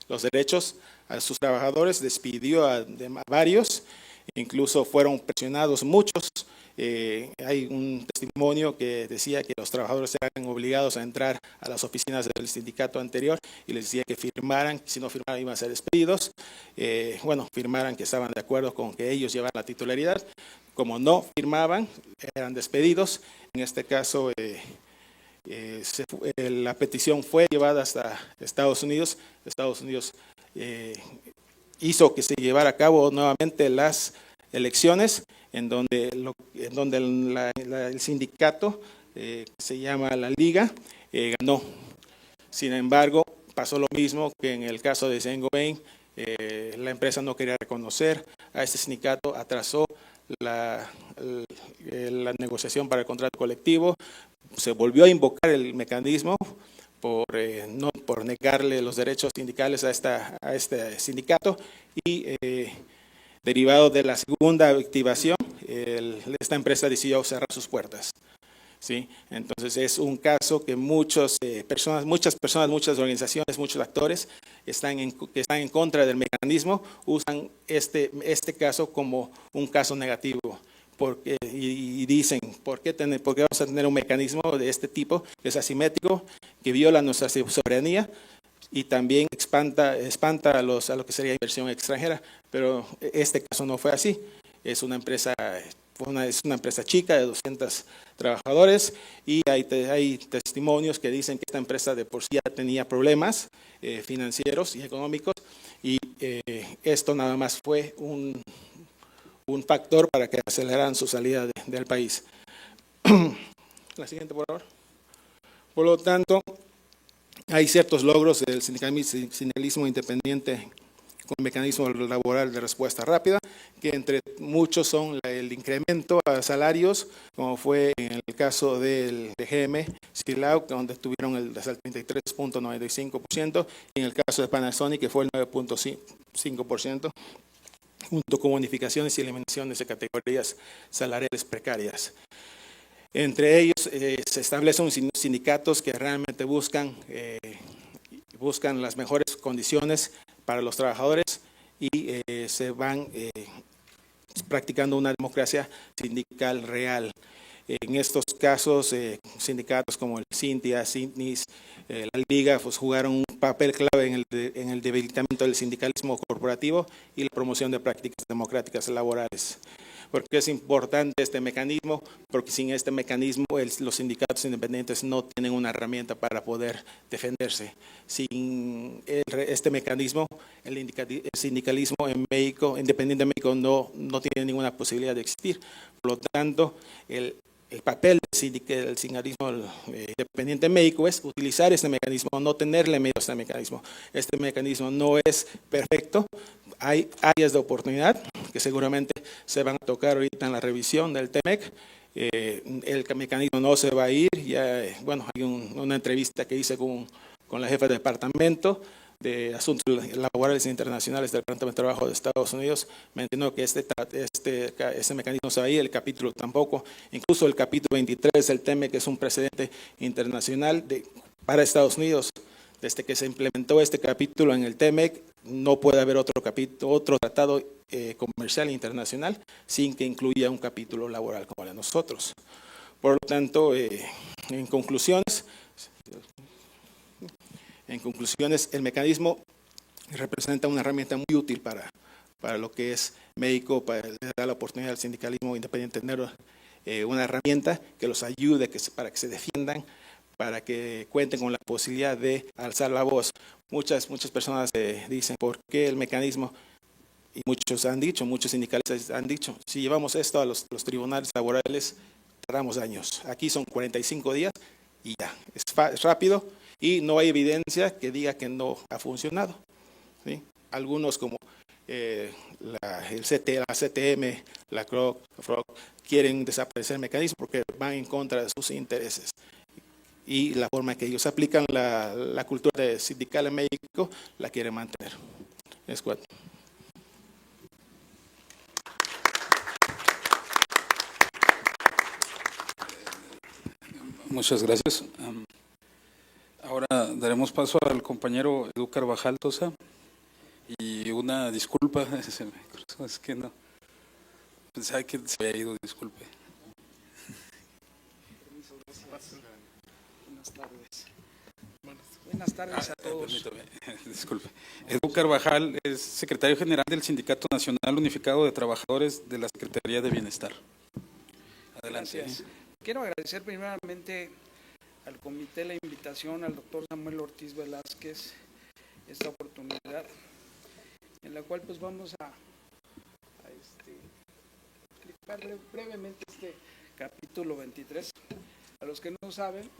los derechos a sus trabajadores, despidió a varios, incluso fueron presionados muchos. Hay un testimonio que decía que los trabajadores eran obligados a entrar a las oficinas del sindicato anterior y les decía que firmaran, si no firmaran iban a ser despedidos. Firmaran que estaban de acuerdo con que ellos llevaran la titularidad. Como no firmaban, eran despedidos. En este caso, la petición fue llevada hasta Estados Unidos. Estados Unidos hizo que se llevara a cabo nuevamente las elecciones, en donde el sindicato, se llama la Liga, ganó. Sin embargo, pasó lo mismo que en el caso de Saint-Gobain. La empresa no quería reconocer a este sindicato, atrasó la negociación para el contrato colectivo, se volvió a invocar el mecanismo por negarle los derechos sindicales a este sindicato y derivado de la segunda activación, esta empresa decidió cerrar sus puertas. ¿Sí? Entonces es un caso que muchas personas, muchas organizaciones, muchos actores que están en contra del mecanismo usan este caso como un caso negativo. Y dicen, ¿por qué vamos a tener un mecanismo de este tipo que es asimétrico, que viola nuestra soberanía y también espanta a lo que sería inversión extranjera? Pero este caso no fue así. Es una empresa chica de 200 trabajadores y hay testimonios que dicen que esta empresa de por sí ya tenía problemas financieros y económicos y esto nada más fue un factor para que aceleraran su salida del país. La siguiente, por favor. Por lo tanto, hay ciertos logros del sindicalismo independiente con mecanismo laboral de respuesta rápida, que entre muchos son el incremento a salarios, como fue en el caso de GM, Silao, donde tuvieron el 33.95%, y en el caso de Panasonic, que fue el 9.5%, junto con bonificaciones y eliminaciones de categorías salariales precarias. Entre ellos se establecen sindicatos que realmente buscan las mejores condiciones para los trabajadores y se van practicando una democracia sindical real. En estos casos, sindicatos como el Cintia, Sintnis, la Liga, pues jugaron un papel clave en el debilitamiento del sindicalismo corporativo y la promoción de prácticas democráticas laborales. ¿Por qué es importante este mecanismo? Porque sin este mecanismo los sindicatos independientes no tienen una herramienta para poder defenderse. Sin este mecanismo, el sindicalismo en México, independiente de México, no tiene ninguna posibilidad de existir. Por lo tanto, el papel del sindicalismo independiente en México es utilizar este mecanismo, no tenerle miedo a este mecanismo. Este mecanismo no es perfecto, hay áreas de oportunidad que seguramente se van a tocar ahorita en la revisión del TEMEC. El mecanismo no se va a ir, hay una entrevista que hice con la jefa de departamento de Asuntos Laborales Internacionales del Departamento de Trabajo de Estados Unidos, mencionó que este mecanismo se va a ir, el capítulo tampoco, incluso el capítulo 23 del TEMEC, que es un precedente internacional para Estados Unidos. Desde que se implementó este capítulo en el TEMEC, no puede haber otro tratado comercial internacional sin que incluya un capítulo laboral como el de nosotros. Por lo tanto, en conclusiones, el mecanismo representa una herramienta muy útil para lo que es México, para dar la oportunidad al sindicalismo independiente de tener una herramienta que los ayude para que se defiendan, para que cuenten con la posibilidad de alzar la voz. Muchas personas dicen, ¿por qué el mecanismo? Y muchos sindicalistas han dicho, si llevamos esto a los tribunales laborales, tardamos años. Aquí son 45 días y ya, es rápido y no hay evidencia que diga que no ha funcionado. ¿Sí? Algunos como la CTM, la CROC, quieren desaparecer el mecanismo porque van en contra de sus intereses. Y la forma en que ellos aplican la cultura sindical en México la quieren mantener. Es cuatro. Muchas gracias. Ahora daremos paso al compañero Edu Carvajal Tosa y una disculpa, es que no, pensaba que se había ido, disculpe. Buenas tardes. Buenas tardes a todos. Permítame, disculpe. Edu Carvajal es secretario general del Sindicato Nacional Unificado de Trabajadores de la Secretaría de Bienestar. Adelante. Gracias. Quiero agradecer primeramente al comité la invitación al doctor Samuel Ortiz Velázquez, esta oportunidad en la cual pues vamos a explicar brevemente este capítulo 23. A los que no saben,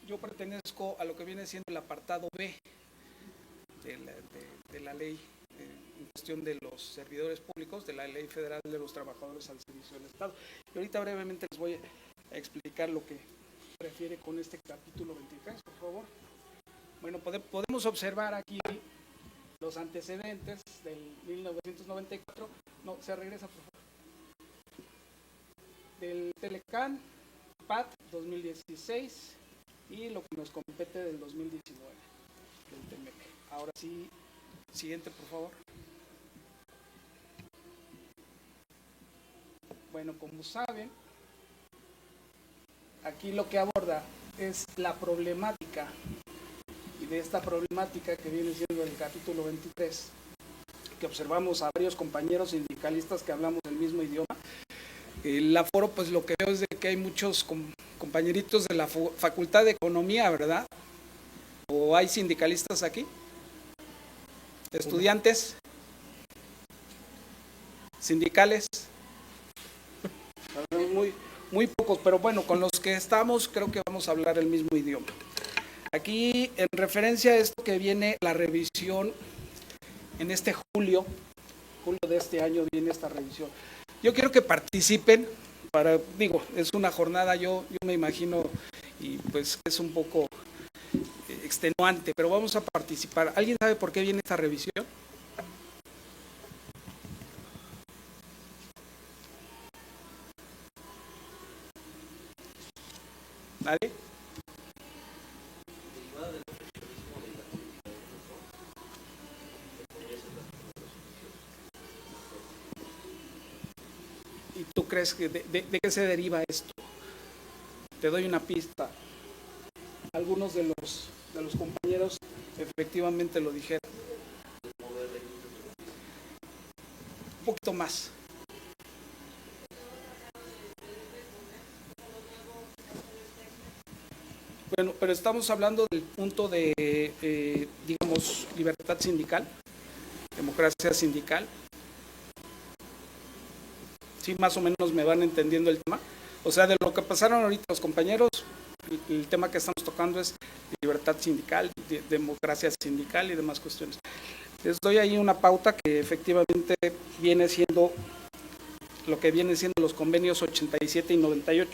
yo pertenezco a lo que viene siendo el apartado B de la ley en cuestión de los servidores públicos, de la Ley Federal de los Trabajadores al Servicio del Estado. Y ahorita brevemente les voy a explicar lo que refiere con este capítulo 23, por favor. Bueno, podemos observar aquí los antecedentes del 1994, no, se regresa por favor, del Telecán, PAT 2016 y lo que nos compete del 2019, del TEMEC. Ahora sí, siguiente por favor. Bueno, como saben, aquí lo que aborda es la problemática, y de esta problemática que viene siendo el capítulo 23, que observamos a varios compañeros sindicalistas que hablamos el mismo idioma. El aforo, pues lo que veo es de que hay muchos compañeritos de la Facultad de Economía, ¿verdad? ¿O hay sindicalistas aquí? ¿Estudiantes? ¿Sindicales? Muy pocos, pero bueno, con los que estamos creo que vamos a hablar el mismo idioma. Aquí, en referencia a esto que viene la revisión, en este julio de este año viene esta revisión. Yo quiero que participen, es una jornada, yo me imagino, y pues es un poco extenuante, pero vamos a participar. ¿Alguien sabe por qué viene esta revisión? ¿Nadie? ¿Y tú crees que de qué se deriva esto? Te doy una pista. Algunos de los compañeros efectivamente lo dijeron. Un poquito más. Bueno, pero estamos hablando del punto de, digamos, libertad sindical, democracia sindical. Sí, más o menos me van entendiendo el tema. O sea, de lo que pasaron ahorita los compañeros, el tema que estamos tocando es libertad sindical, democracia sindical y demás cuestiones. Les doy ahí una pauta que efectivamente viene siendo lo que vienen siendo los convenios 87 y 98,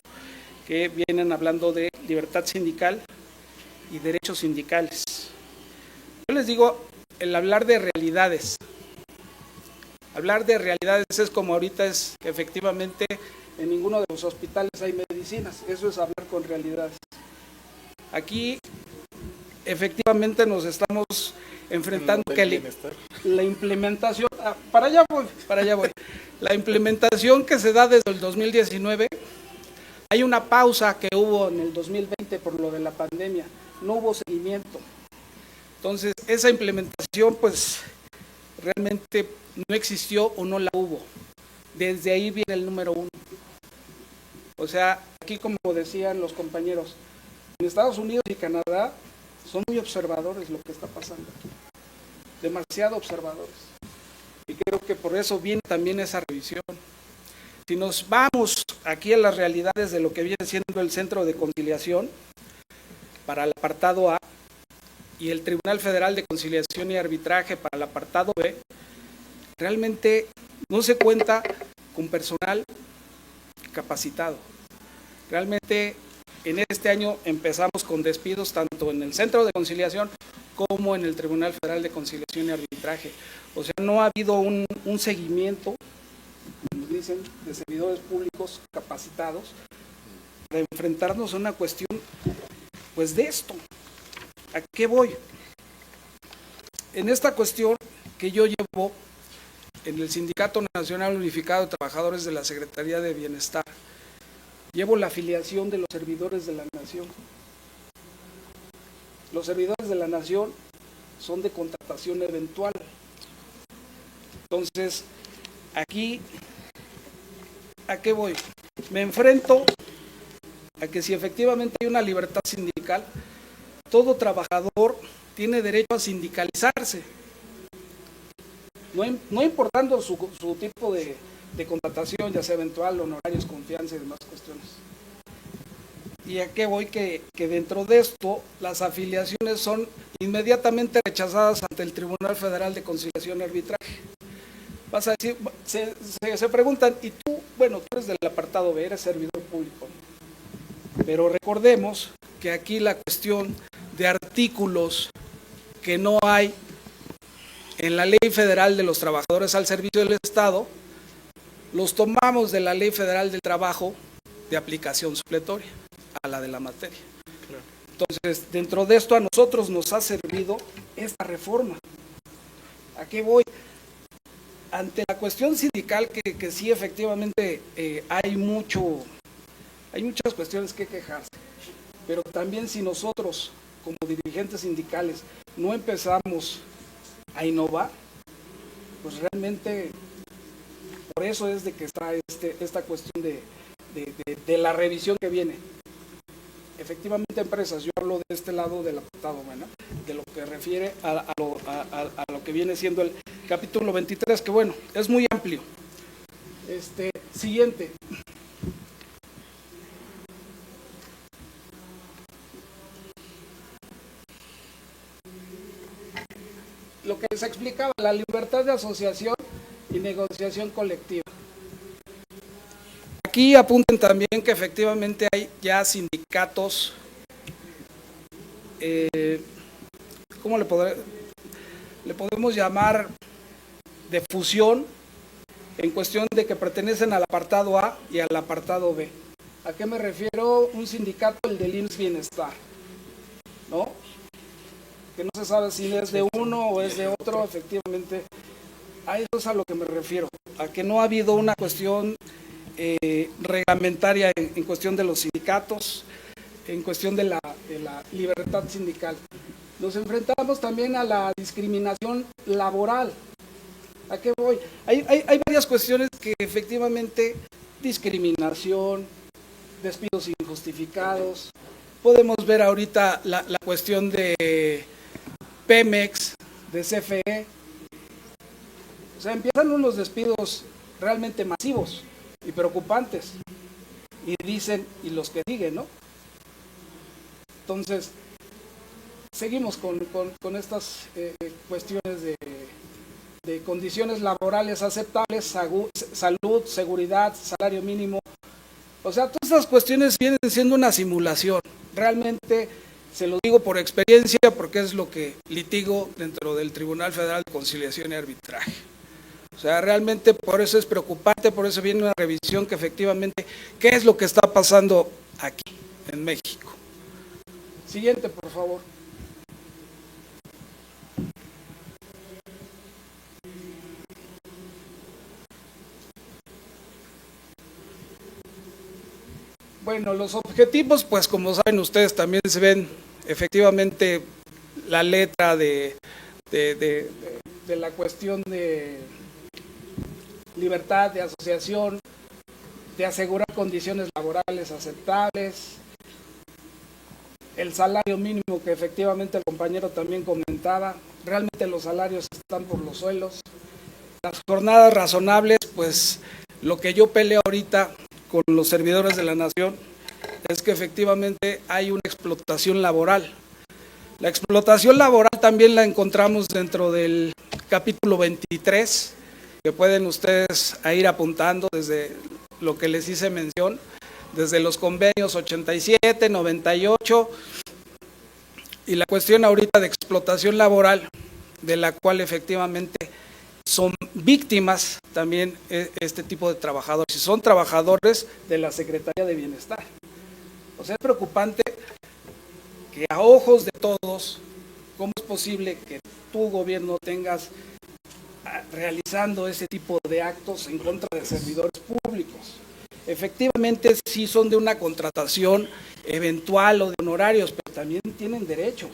que vienen hablando de libertad sindical y derechos sindicales. Yo les digo, el hablar de realidades. Hablar de realidades es como ahorita es que efectivamente en ninguno de los hospitales hay medicinas. Eso es hablar con realidades. Aquí efectivamente nos estamos enfrentando que la implementación, para allá voy. La implementación que se da desde el 2019, hay una pausa que hubo en el 2020 por lo de la pandemia, no hubo seguimiento. Entonces, esa implementación pues realmente no existió o no la hubo. Desde ahí viene el número 1. O sea, aquí como decían los compañeros, en Estados Unidos y Canadá son muy observadores lo que está pasando aquí. Demasiado observadores. Y creo que por eso viene también esa revisión. Si nos vamos aquí a las realidades de lo que viene siendo el Centro de Conciliación para el apartado A y el Tribunal Federal de Conciliación y Arbitraje para el apartado B, realmente no se cuenta con personal capacitado. Realmente en este año empezamos con despidos tanto en el Centro de Conciliación como en el Tribunal Federal de Conciliación y Arbitraje. O sea, no ha habido un seguimiento, como dicen, de servidores públicos capacitados para enfrentarnos a una cuestión, pues de esto. ¿A qué voy? En esta cuestión que yo llevo en el Sindicato Nacional Unificado de Trabajadores de la Secretaría de Bienestar, llevo la afiliación de los servidores de la Nación. Los servidores de la Nación son de contratación eventual. Entonces, aquí, ¿a qué voy? Me enfrento a que si efectivamente hay una libertad sindical, todo trabajador tiene derecho a sindicalizarse, no importando su tipo de contratación, ya sea eventual, honorarios, confianza y demás cuestiones. ¿Y a qué voy? Que dentro de esto las afiliaciones son inmediatamente rechazadas ante el Tribunal Federal de Conciliación y Arbitraje. Vas a decir, se preguntan, y tú, bueno, tú eres del apartado B, eres servidor público, pero recordemos que aquí la cuestión de artículos que no hay en la Ley Federal de los Trabajadores al Servicio del Estado, los tomamos de la Ley Federal del Trabajo de aplicación supletoria a la de la materia. Entonces, dentro de esto a nosotros nos ha servido esta reforma. ¿A qué voy? Ante la cuestión sindical que sí efectivamente hay muchas cuestiones que quejarse, pero también si nosotros como dirigentes sindicales no empezamos a innovar, pues realmente por eso es de que está esta cuestión de la revisión que viene. Efectivamente, empresas, yo hablo de este lado del apartado, bueno, de lo que refiere a lo que viene siendo el capítulo 23, que bueno, es muy amplio. Siguiente. Lo que les explicaba, la libertad de asociación y negociación colectiva. Aquí apunten también que efectivamente hay ya sindicatos, ¿cómo le podemos llamar? De fusión, en cuestión de que pertenecen al apartado A y al apartado B. ¿A qué me refiero? Un sindicato, el del IMSS Bienestar, ¿no? Que no se sabe si es de uno o es de otro, efectivamente. A eso es a lo que me refiero, a que no ha habido una cuestión reglamentaria en cuestión de los sindicatos, en cuestión de la libertad sindical. Nos enfrentamos también a la discriminación laboral. ¿A qué voy? Hay varias cuestiones que efectivamente, discriminación, despidos injustificados, podemos ver ahorita la cuestión de Pemex, de CFE, o sea, empiezan unos despidos realmente masivos y preocupantes, y dicen, y los que siguen, ¿no? Entonces, seguimos con estas cuestiones de condiciones laborales aceptables, salud, seguridad, salario mínimo. O sea, todas estas cuestiones vienen siendo una simulación. Realmente, se lo digo por experiencia, porque es lo que litigo dentro del Tribunal Federal de Conciliación y Arbitraje. O sea, realmente por eso es preocupante, por eso viene una revisión que efectivamente, ¿qué es lo que está pasando aquí, en México? Siguiente, por favor. Bueno, los objetivos, pues como saben ustedes, también se ven efectivamente la letra de la cuestión de libertad de asociación, de asegurar condiciones laborales aceptables, el salario mínimo que efectivamente el compañero también comentaba, realmente los salarios están por los suelos, las jornadas razonables, pues lo que yo peleo ahorita con los servidores de la nación es que efectivamente hay una explotación laboral. La explotación laboral también la encontramos dentro del capítulo 23, que pueden ustedes ir apuntando desde lo que les hice mención, desde los convenios 87, 98, y la cuestión ahorita de explotación laboral, de la cual efectivamente son víctimas también este tipo de trabajadores, y son trabajadores de la Secretaría de Bienestar. O sea, es preocupante que a ojos de todos, ¿cómo es posible que tu gobierno tengas realizando ese tipo de actos en contra de servidores públicos? Efectivamente, sí son de una contratación eventual o de honorarios, pero también tienen derecho.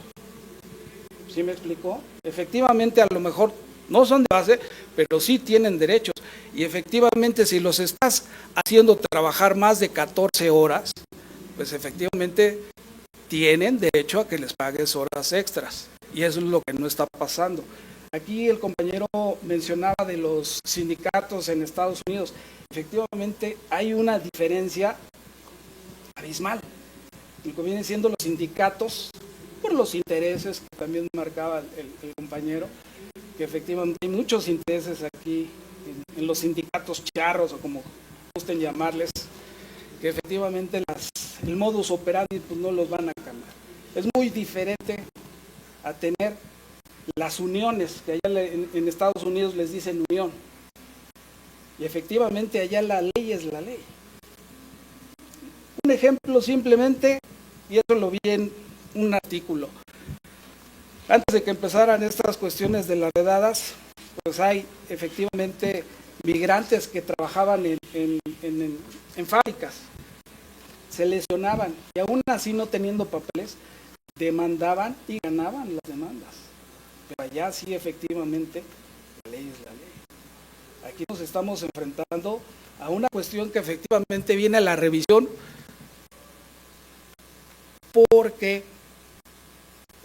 ¿Sí me explicó? Efectivamente, a lo mejor no son de base, pero sí tienen derechos. Y efectivamente, si los estás haciendo trabajar más de 14 horas, pues efectivamente tienen derecho a que les pagues horas extras. Y eso es lo que no está pasando. Aquí el compañero mencionaba de los sindicatos en Estados Unidos. Efectivamente, hay una diferencia abismal. Lo que vienen siendo los sindicatos, por los intereses que también marcaba el compañero, que efectivamente hay muchos intereses aquí en los sindicatos charros, o como gusten llamarles, que efectivamente el modus operandi pues no los van a cambiar. Es muy diferente a tener las uniones, que allá en Estados Unidos les dicen unión, y efectivamente allá la ley es la ley. Un ejemplo simplemente, y eso lo vi en un artículo, antes de que empezaran estas cuestiones de las redadas, pues hay efectivamente migrantes que trabajaban en fábricas, se lesionaban y aún así no teniendo papeles, demandaban y ganaban las demandas. Pero allá sí efectivamente la ley es la ley. Aquí nos estamos enfrentando a una cuestión que efectivamente viene a la revisión porque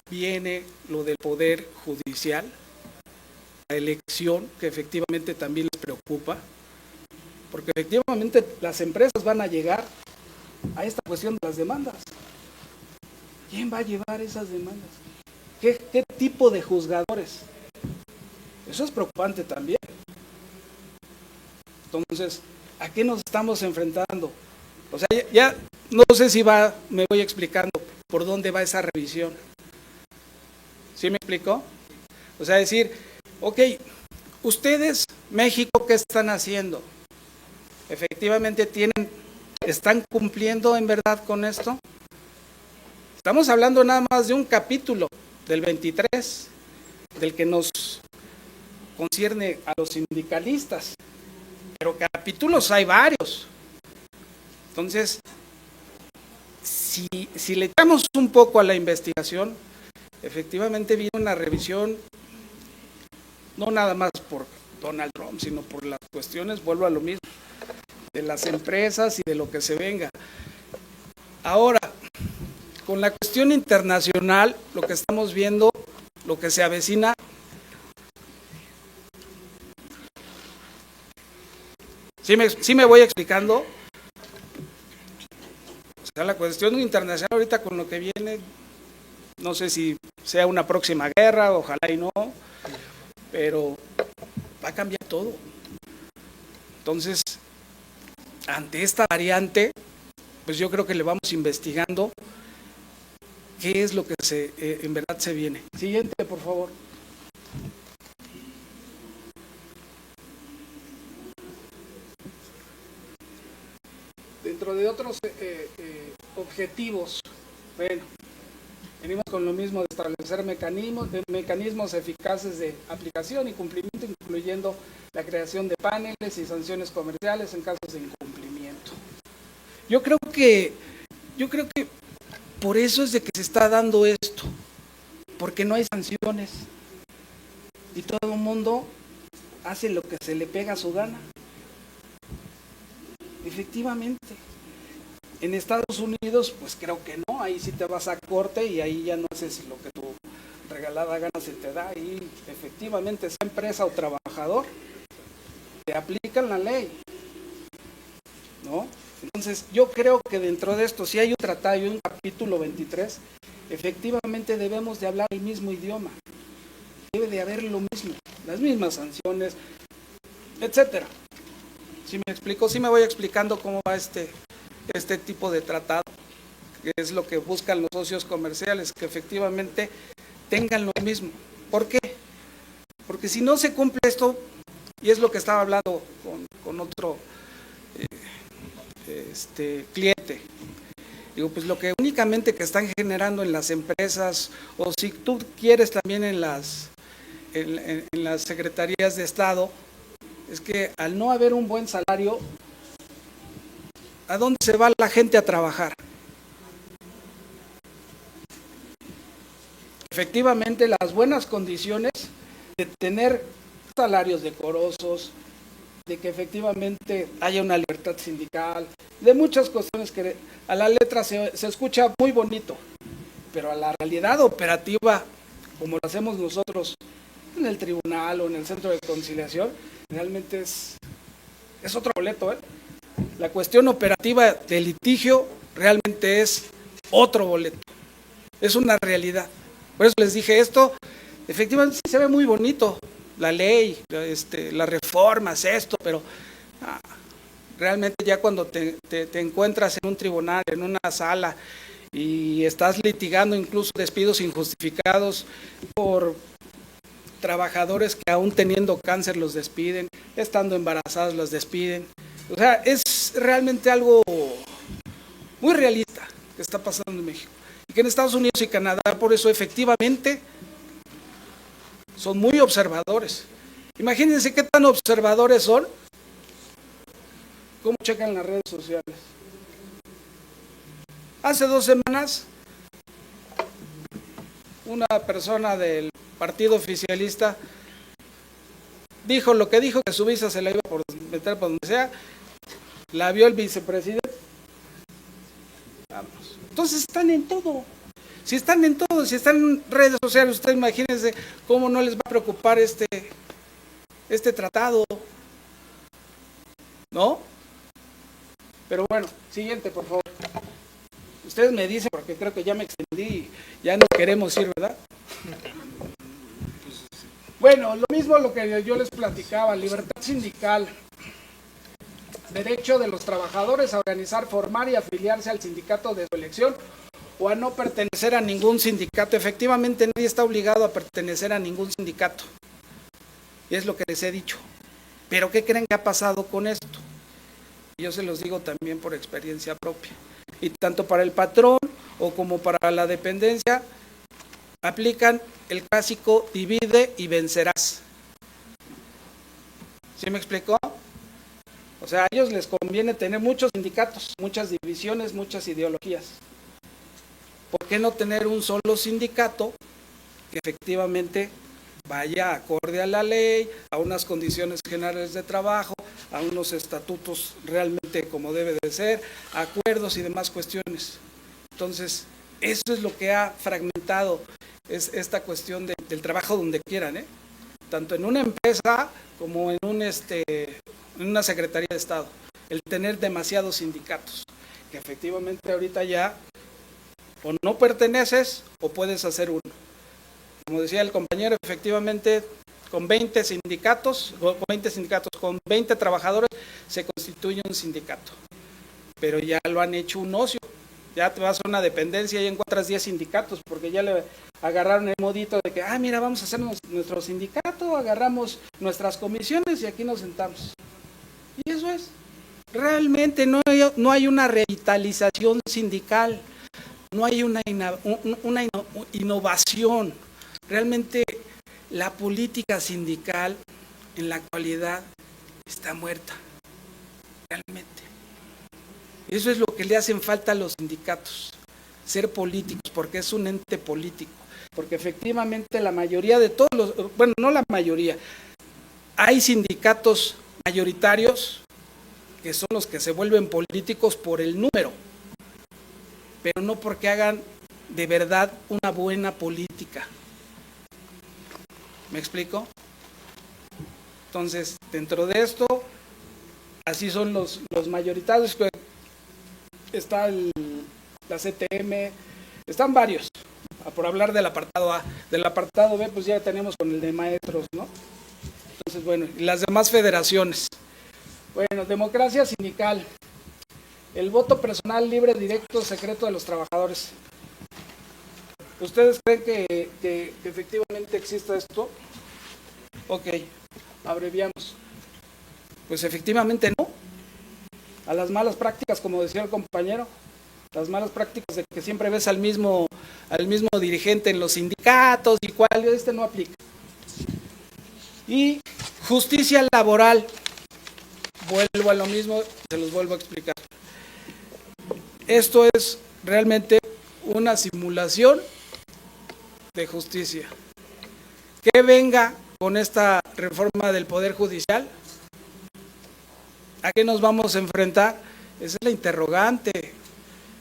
viene lo del Poder Judicial, la elección que efectivamente también les preocupa, porque efectivamente las empresas van a llegar a esta cuestión de las demandas. ¿Quién va a llevar esas demandas? ¿Qué tipo de juzgadores? Eso es preocupante también. Entonces, ¿a qué nos estamos enfrentando? O sea, ya no sé si me voy explicando por dónde va esa revisión. ¿Sí me explicó? O sea, decir, ok, ustedes, México, ¿qué están haciendo? Efectivamente ¿están cumpliendo en verdad con esto? Estamos hablando nada más de un capítulo del 23, del que nos concierne a los sindicalistas, pero capítulos hay varios. Entonces, si le echamos un poco a la investigación, efectivamente viene una revisión, no nada más por Donald Trump, sino por las cuestiones, vuelvo a lo mismo, de las empresas y de lo que se venga. Ahora, con la cuestión internacional, lo que estamos viendo, lo que se avecina, ¿sí me voy explicando? O sea, la cuestión internacional ahorita con lo que viene, no sé si sea una próxima guerra, ojalá y no, pero va a cambiar todo. Entonces, ante esta variante, pues yo creo que le vamos investigando qué es lo que en verdad se viene. Siguiente, por favor. Dentro de otros objetivos, bueno, venimos con lo mismo de establecer mecanismos eficaces de aplicación y cumplimiento, incluyendo la creación de paneles y sanciones comerciales en casos de incumplimiento. Yo creo que por eso es de que se está dando esto, porque no hay sanciones y todo el mundo hace lo que se le pega a su gana. Efectivamente, en Estados Unidos, pues creo que no, ahí sí te vas a corte y ahí ya no haces lo que tu regalada gana se te da, y efectivamente, esa empresa o trabajador, te aplican la ley, ¿no? Entonces, yo creo que dentro de esto, si hay un tratado y un capítulo 23, efectivamente debemos de hablar el mismo idioma, debe de haber lo mismo, las mismas sanciones, etcétera. ¿Sí me explico? Sí me voy explicando cómo va este tipo de tratado, que es lo que buscan los socios comerciales, que efectivamente tengan lo mismo. ¿Por qué? Porque si no se cumple esto, y es lo que estaba hablando con otro cliente, Digo, pues lo que únicamente que están generando en las empresas, o si tú quieres también en las secretarías de Estado, es que al no haber un buen salario, ¿a dónde se va la gente a trabajar? Efectivamente, las buenas condiciones de tener salarios decorosos, de que efectivamente haya una libertad sindical, de muchas cuestiones que a la letra se escucha muy bonito, pero a la realidad operativa, como lo hacemos nosotros en el tribunal o en el centro de conciliación, realmente es otro boleto, ¿eh? La cuestión operativa del litigio realmente es otro boleto, es una realidad. Por eso les dije esto, efectivamente sí se ve muy bonito, la ley, las reformas, esto, pero realmente ya cuando te encuentras en un tribunal, en una sala, y estás litigando incluso despidos injustificados por trabajadores que aún teniendo cáncer los despiden, estando embarazadas los despiden. O sea, es realmente algo muy realista que está pasando en México. Y que en Estados Unidos y Canadá, por eso efectivamente, son muy observadores. Imagínense qué tan observadores son, cómo checan las redes sociales. Hace 2 semanas, una persona del partido oficialista dijo lo que dijo, que su visa se la iba a meter por donde sea, la vio el vicepresidente. Vámonos. Entonces están en todo. Si están en todo, si están en redes sociales, ustedes imagínense cómo no les va a preocupar este tratado, ¿no? Pero bueno, siguiente, por favor. Ustedes me dicen, porque creo que ya me extendí y ya no queremos ir, ¿verdad? Bueno, lo mismo lo que yo les platicaba, libertad sindical, derecho de los trabajadores a organizar, formar y afiliarse al sindicato de su elección o a no pertenecer a ningún sindicato. Efectivamente, nadie está obligado a pertenecer a ningún sindicato. Y es lo que les he dicho. Pero ¿qué creen que ha pasado con esto? Yo se los digo también por experiencia propia. Y tanto para el patrón o como para la dependencia, aplican el clásico divide y vencerás. ¿Sí me explicó? O sea, a ellos les conviene tener muchos sindicatos, muchas divisiones, muchas ideologías. ¿Por qué no tener un solo sindicato que efectivamente vaya acorde a la ley, a unas condiciones generales de trabajo, a unos estatutos realmente como debe de ser, acuerdos y demás cuestiones? Entonces, eso es lo que ha fragmentado esta cuestión del trabajo donde quieran, ¿eh? Tanto en una empresa como en una Secretaría de Estado, el tener demasiados sindicatos, que efectivamente ahorita ya o no perteneces o puedes hacer uno. Como decía el compañero, efectivamente con 20 sindicatos, con 20 trabajadores se constituye un sindicato, pero ya lo han hecho un ocio. Ya te vas a una dependencia y encuentras 10 sindicatos, porque ya le agarraron el modito de que, mira, vamos a hacer nuestro sindicato, agarramos nuestras comisiones y aquí nos sentamos. Y eso es. Realmente no hay una revitalización sindical, no hay una innovación. Realmente la política sindical en la actualidad está muerta, realmente. Eso es lo que le hacen falta a los sindicatos, ser políticos, porque es un ente político, porque efectivamente la mayoría de todos bueno, no la mayoría, hay sindicatos mayoritarios que son los que se vuelven políticos por el número, pero no porque hagan de verdad una buena política. ¿Me explico? Entonces, dentro de esto, así son los mayoritarios. Está la CTM, están varios, por hablar del apartado A. Del apartado B, pues ya tenemos con el de maestros, ¿no? Entonces, bueno, y las demás federaciones. Bueno, democracia sindical, el voto personal, libre, directo, secreto de los trabajadores. ¿Ustedes creen que efectivamente exista esto? Ok, abreviamos. Pues efectivamente no. A las malas prácticas, como decía el compañero, Las malas prácticas de que siempre ves al mismo dirigente en los sindicatos y cuál, no aplica. Y justicia laboral, vuelvo a lo mismo, se los vuelvo a explicar. Esto es realmente una simulación de justicia. Que venga con esta reforma del Poder Judicial, ¿a qué nos vamos a enfrentar? Esa es la interrogante,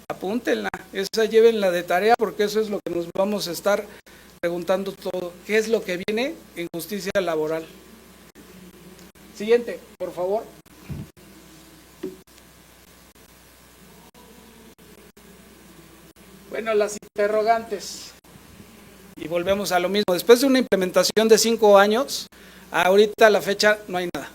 apúntenla, esa llévenla de tarea porque eso es lo que nos vamos a estar preguntando todo. ¿Qué es lo que viene en justicia laboral? Siguiente, por favor. Bueno, las interrogantes. Y volvemos a lo mismo. Después de una implementación de 5 años, ahorita a la fecha no hay nada.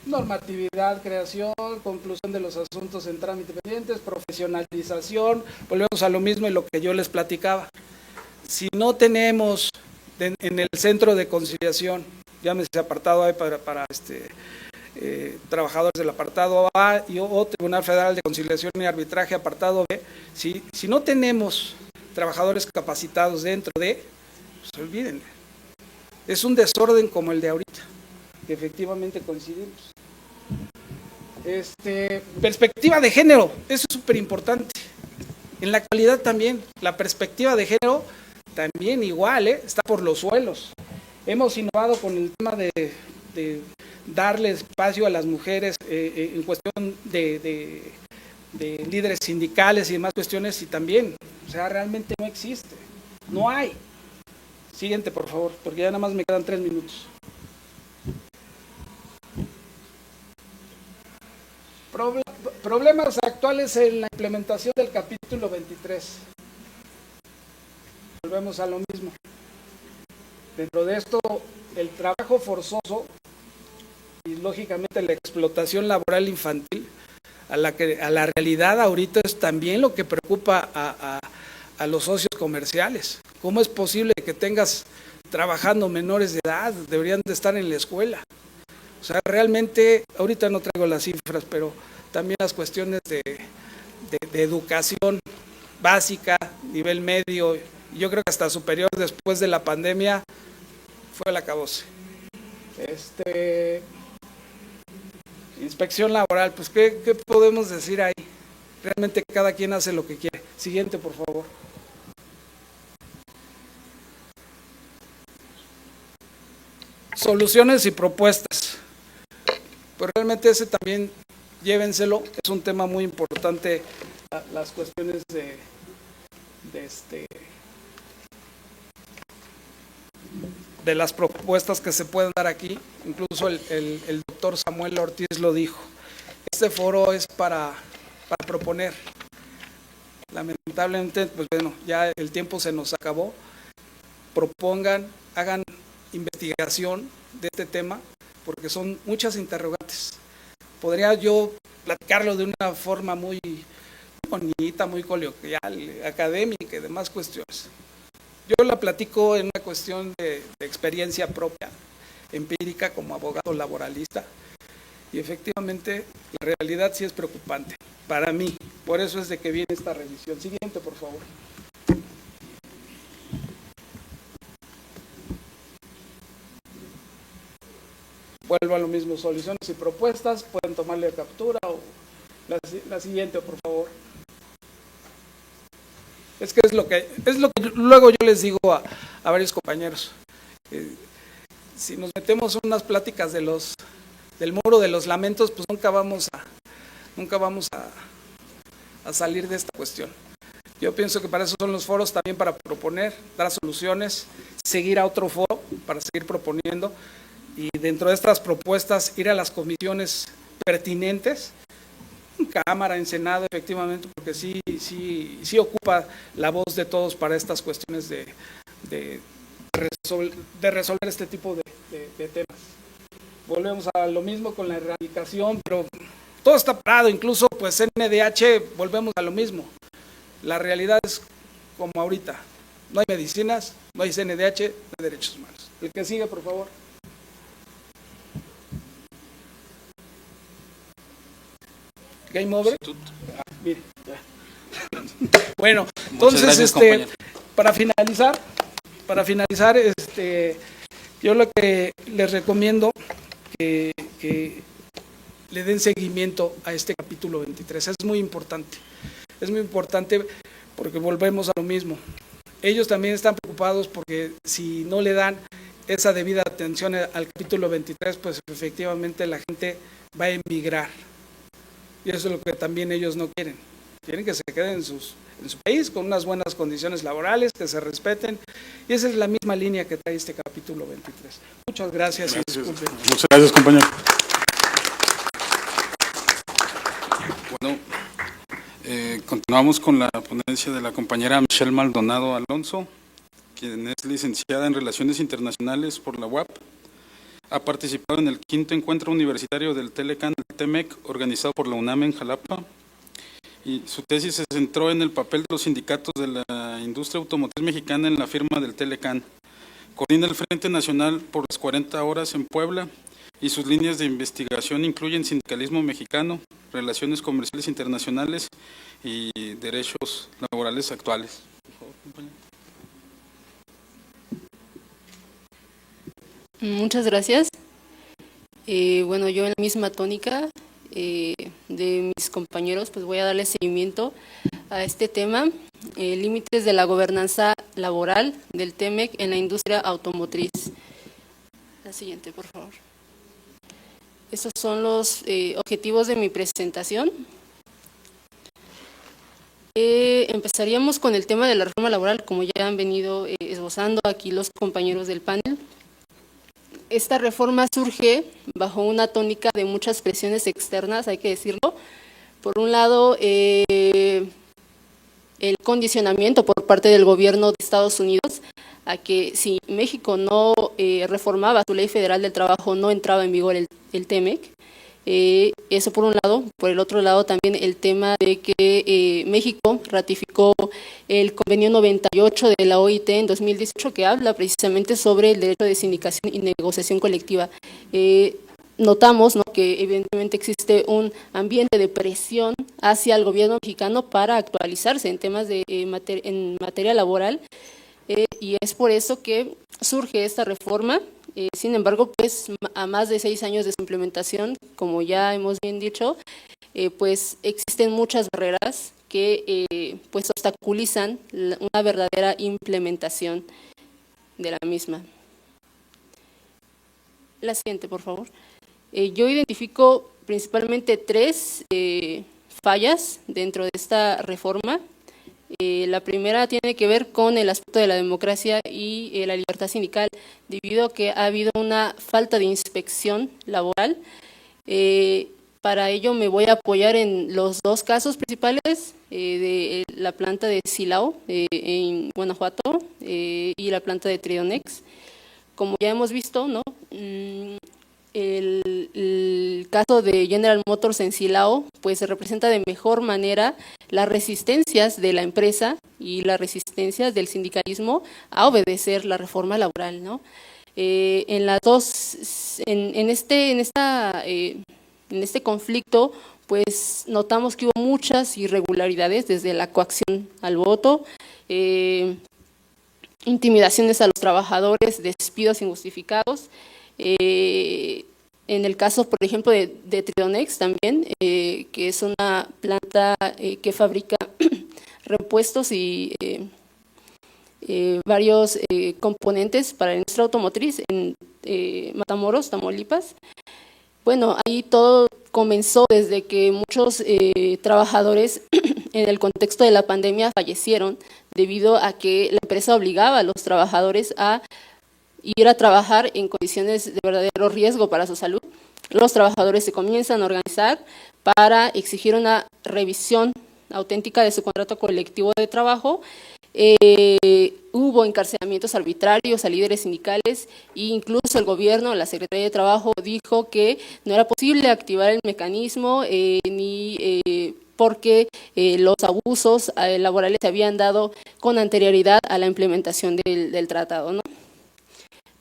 Normatividad, creación, conclusión de los asuntos en trámite pendientes, profesionalización, volvemos a lo mismo y lo que yo les platicaba. Si no tenemos en el centro de conciliación, llámese apartado A para trabajadores del apartado A o Tribunal Federal de Conciliación y Arbitraje, apartado B, si no tenemos trabajadores capacitados dentro de, pues olvídenle. Es un desorden como el de ahorita, que efectivamente coincidimos. Perspectiva de género, eso es súper importante. En la actualidad también, la perspectiva de género también igual, está por los suelos. Hemos innovado con el tema de darle espacio a las mujeres en cuestión de líderes sindicales y demás cuestiones, y también, o sea, realmente no existe, no hay. Siguiente, por favor, porque ya nada más me quedan 3 minutos. Problemas actuales en la implementación del capítulo 23. Volvemos a lo mismo. Dentro de esto, el trabajo forzoso y lógicamente la explotación laboral infantil, a la realidad ahorita es también lo que preocupa a los socios comerciales. ¿Cómo es posible que tengas trabajando menores de edad? Deberían de estar en la escuela. O sea, realmente, ahorita no traigo las cifras, pero también las cuestiones de educación básica, nivel medio, y yo creo que hasta superior después de la pandemia, fue el acabose. Inspección laboral, pues ¿qué podemos decir ahí? Realmente cada quien hace lo que quiere. Siguiente, por favor. Soluciones y propuestas. Pues realmente ese también, llévenselo, es un tema muy importante, las cuestiones de las propuestas que se pueden dar aquí. Incluso el doctor Samuel Ortiz lo dijo. Este foro es para proponer. Lamentablemente, pues bueno, ya el tiempo se nos acabó. Propongan, hagan investigación de este tema, porque son muchas interrogantes. Podría yo platicarlo de una forma muy bonita, muy coloquial, académica y demás cuestiones. Yo la platico en una cuestión de experiencia propia, empírica, como abogado laboralista, y efectivamente la realidad sí es preocupante para mí. Por eso es de que viene esta revisión. Siguiente, por favor. Vuelvo a lo mismo, soluciones y propuestas, pueden tomarle captura o la siguiente, por favor. Es lo que luego yo les digo a varios compañeros. Si nos metemos en unas pláticas del muro de los lamentos, pues nunca vamos a salir de esta cuestión. Yo pienso que para eso son los foros, también para proponer, dar soluciones, seguir a otro foro para seguir proponiendo, y dentro de estas propuestas ir a las comisiones pertinentes, en Cámara, en Senado, efectivamente, porque sí ocupa la voz de todos para estas cuestiones de resolver este tipo de temas. Volvemos a lo mismo con la erradicación, pero todo está parado, incluso pues NDH, volvemos a lo mismo. La realidad es como ahorita, no hay medicinas, no hay CNDH, no hay derechos humanos. El que sigue, por favor. Game over. Mire, ya. Bueno, Muchas entonces, gracias, compañero. para finalizar, yo lo que les recomiendo que le den seguimiento a este capítulo 23. Es muy importante porque volvemos a lo mismo. Ellos también están preocupados porque si no le dan esa debida atención al capítulo 23, pues efectivamente la gente va a emigrar. Y eso es lo que también ellos no quieren. Quieren que se queden en su país con unas buenas condiciones laborales, que se respeten. Y esa es la misma línea que trae este capítulo 23. Muchas gracias. Y disculpen. Muchas gracias, compañero. Bueno, continuamos con la ponencia de la compañera Michelle Maldonado Alonso, quien es licenciada en Relaciones Internacionales por la UAP. Ha participado en el 5º encuentro universitario del TELECAN, el TEMEC, organizado por la UNAM en Jalapa. Y su tesis se centró en el papel de los sindicatos de la industria automotriz mexicana en la firma del TELECAN. Coordina el Frente Nacional por las 40 horas en Puebla y sus líneas de investigación incluyen sindicalismo mexicano, relaciones comerciales internacionales y derechos laborales actuales. Por favor, compañero. Muchas gracias. Bueno, yo en la misma tónica de mis compañeros, pues voy a darle seguimiento a este tema, límites de la gobernanza laboral del TEMEC en la industria automotriz. La siguiente, por favor. Estos son los objetivos de mi presentación. Empezaríamos con el tema de la reforma laboral, como ya han venido esbozando aquí los compañeros del panel. Esta reforma surge bajo una tónica de muchas presiones externas, hay que decirlo. Por un lado, el condicionamiento por parte del gobierno de Estados Unidos a que si México no reformaba su ley federal del trabajo, no entraba en vigor el TEMEC. Eso por un lado. Por el otro lado también el tema de que México ratificó el convenio 98 de la OIT en 2018 que habla precisamente sobre el derecho de sindicación y negociación colectiva. Notamos, ¿no?, que evidentemente existe un ambiente de presión hacia el gobierno mexicano para actualizarse en temas en materia laboral y es por eso que surge esta reforma. Sin embargo, pues a más de 6 años de su implementación, como ya hemos bien dicho, pues existen muchas barreras que pues obstaculizan una verdadera implementación de la misma. La siguiente, por favor. Yo identifico principalmente 3 fallas dentro de esta reforma. La primera tiene que ver con el aspecto de la democracia y la libertad sindical, debido a que ha habido una falta de inspección laboral. Para ello me voy a apoyar en los 2 casos principales de la planta de Silao en Guanajuato y la planta de Tridonex. Como ya hemos visto, ¿no?, el caso de General Motors en Silao pues se representa de mejor manera las resistencias de la empresa y las resistencias del sindicalismo a obedecer la reforma laboral, ¿no? En este conflicto pues notamos que hubo muchas irregularidades, desde la coacción al voto, intimidaciones a los trabajadores, despidos injustificados. En el caso, por ejemplo, de Tridonex también, que es una planta que fabrica repuestos y varios componentes para la industria automotriz en Matamoros, Tamaulipas. Bueno, ahí todo comenzó desde que muchos trabajadores en el contexto de la pandemia fallecieron debido a que la empresa obligaba a los trabajadores a ir a trabajar en condiciones de verdadero riesgo para su salud. Los trabajadores se comienzan a organizar para exigir una revisión auténtica de su contrato colectivo de trabajo. Hubo encarcelamientos arbitrarios a líderes sindicales e incluso el gobierno, la Secretaría de Trabajo, dijo que no era posible activar el mecanismo porque los abusos laborales se habían dado con anterioridad a la implementación del tratado, ¿no?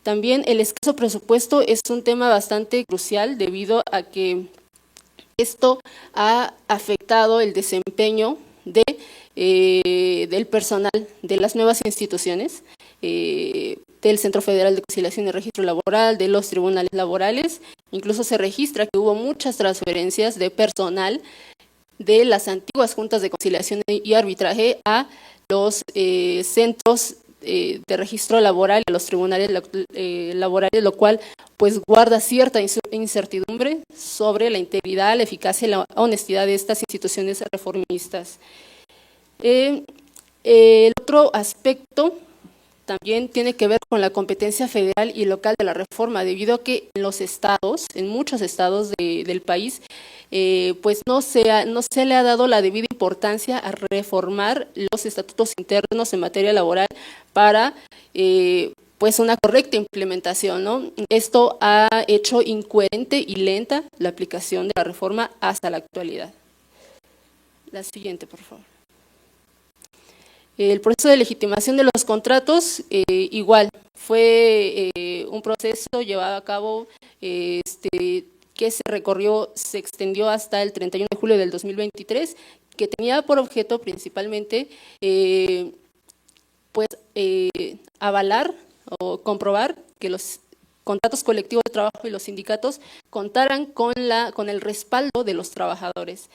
También el escaso presupuesto es un tema bastante crucial debido a que Esto ha afectado el desempeño del personal de las nuevas instituciones, del Centro Federal de Conciliación y Registro Laboral, de los tribunales laborales. Incluso se registra que hubo muchas transferencias de personal de las antiguas juntas de conciliación y arbitraje a los centros de registro laboral y a los tribunales laborales, lo cual pues guarda cierta incertidumbre sobre la integridad, la eficacia y la honestidad de estas instituciones reformistas. El otro aspecto también tiene que ver con la competencia federal y local de la reforma, debido a que en los estados, en muchos estados del país, pues no se le ha dado la debida importancia a reformar los estatutos internos en materia laboral para pues una correcta implementación, ¿no? Esto ha hecho incoherente y lenta la aplicación de la reforma hasta la actualidad. La siguiente, por favor. El proceso de legitimación de los contratos, igual, fue un proceso llevado a cabo que se extendió hasta el 31 de julio del 2023, que tenía por objeto principalmente avalar o comprobar que los contratos colectivos de trabajo y los sindicatos contaran con el respaldo de los trabajadores.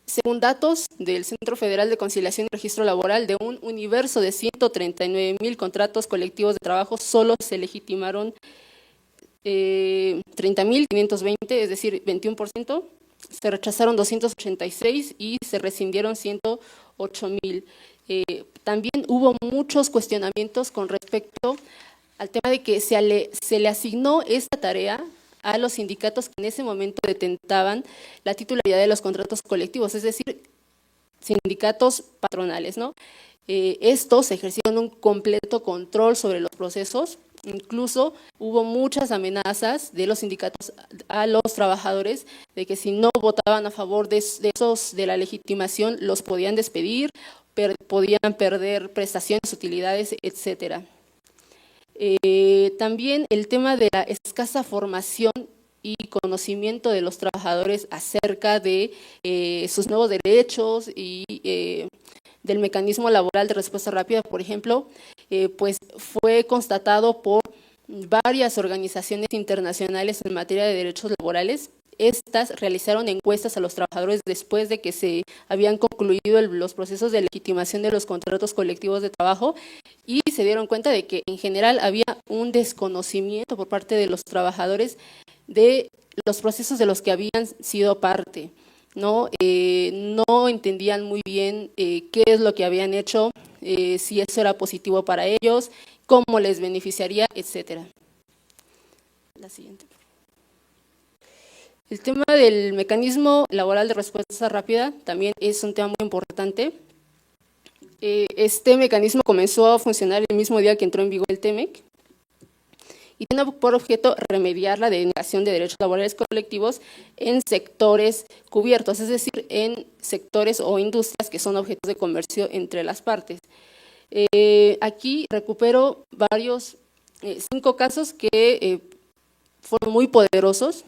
Según datos del Centro Federal de Conciliación y Registro Laboral, de un universo de 139,000 contratos colectivos de trabajo, solo se legitimaron 30,520, es decir, 21%, se rechazaron 286 y se rescindieron 108,000. También hubo muchos cuestionamientos con respecto al tema de que se le asignó esta tarea a los sindicatos que en ese momento detentaban la titularidad de los contratos colectivos, es decir, sindicatos patronales, ¿no? Estos ejercieron un completo control sobre los procesos, incluso hubo muchas amenazas de los sindicatos a los trabajadores de que si no votaban a favor de la legitimación, los podían despedir, podían perder prestaciones, utilidades, etcétera. También el tema de la escasa formación y conocimiento de los trabajadores acerca de sus nuevos derechos y del mecanismo laboral de respuesta rápida, por ejemplo, pues fue constatado por varias organizaciones internacionales en materia de derechos laborales. Estas realizaron encuestas a los trabajadores después de que se habían concluido los procesos de legitimación de los contratos colectivos de trabajo y se dieron cuenta de que en general había un desconocimiento por parte de los trabajadores de los procesos de los que habían sido parte, ¿no? No entendían muy bien qué es lo que habían hecho, si eso era positivo para ellos, cómo les beneficiaría, etcétera. La siguiente. El tema del mecanismo laboral de respuesta rápida también es un tema muy importante. Este mecanismo comenzó a funcionar el mismo día que entró en vigor el TEMEC y tiene por objeto remediar la denegación de derechos laborales colectivos en sectores cubiertos, es decir, en sectores o industrias que son objetos de comercio entre las partes. Aquí recupero 5 casos que fueron muy poderosos,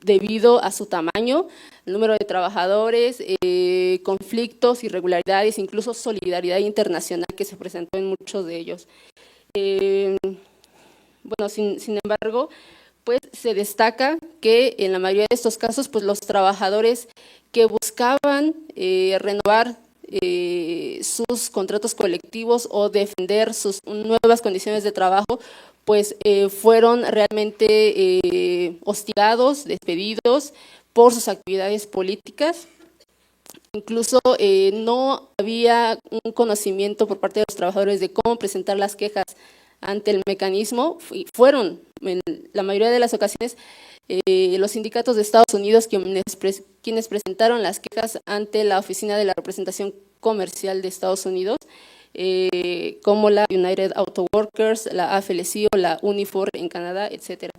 debido a su tamaño, el número de trabajadores, conflictos, irregularidades, incluso solidaridad internacional que se presentó en muchos de ellos. Bueno, sin embargo, pues se destaca que en la mayoría de estos casos, pues los trabajadores que buscaban renovar sus contratos colectivos o defender sus nuevas condiciones de trabajo, pues fueron realmente hostigados, despedidos por sus actividades políticas. Incluso no había un conocimiento por parte de los trabajadores de cómo presentar las quejas ante el mecanismo. Fueron, en la mayoría de las ocasiones, los sindicatos de Estados Unidos quienes presentaron las quejas ante la Oficina de la Representación Comercial de Estados Unidos, como la United Auto Workers, la AFL-CIO, la Unifor en Canadá, etcétera.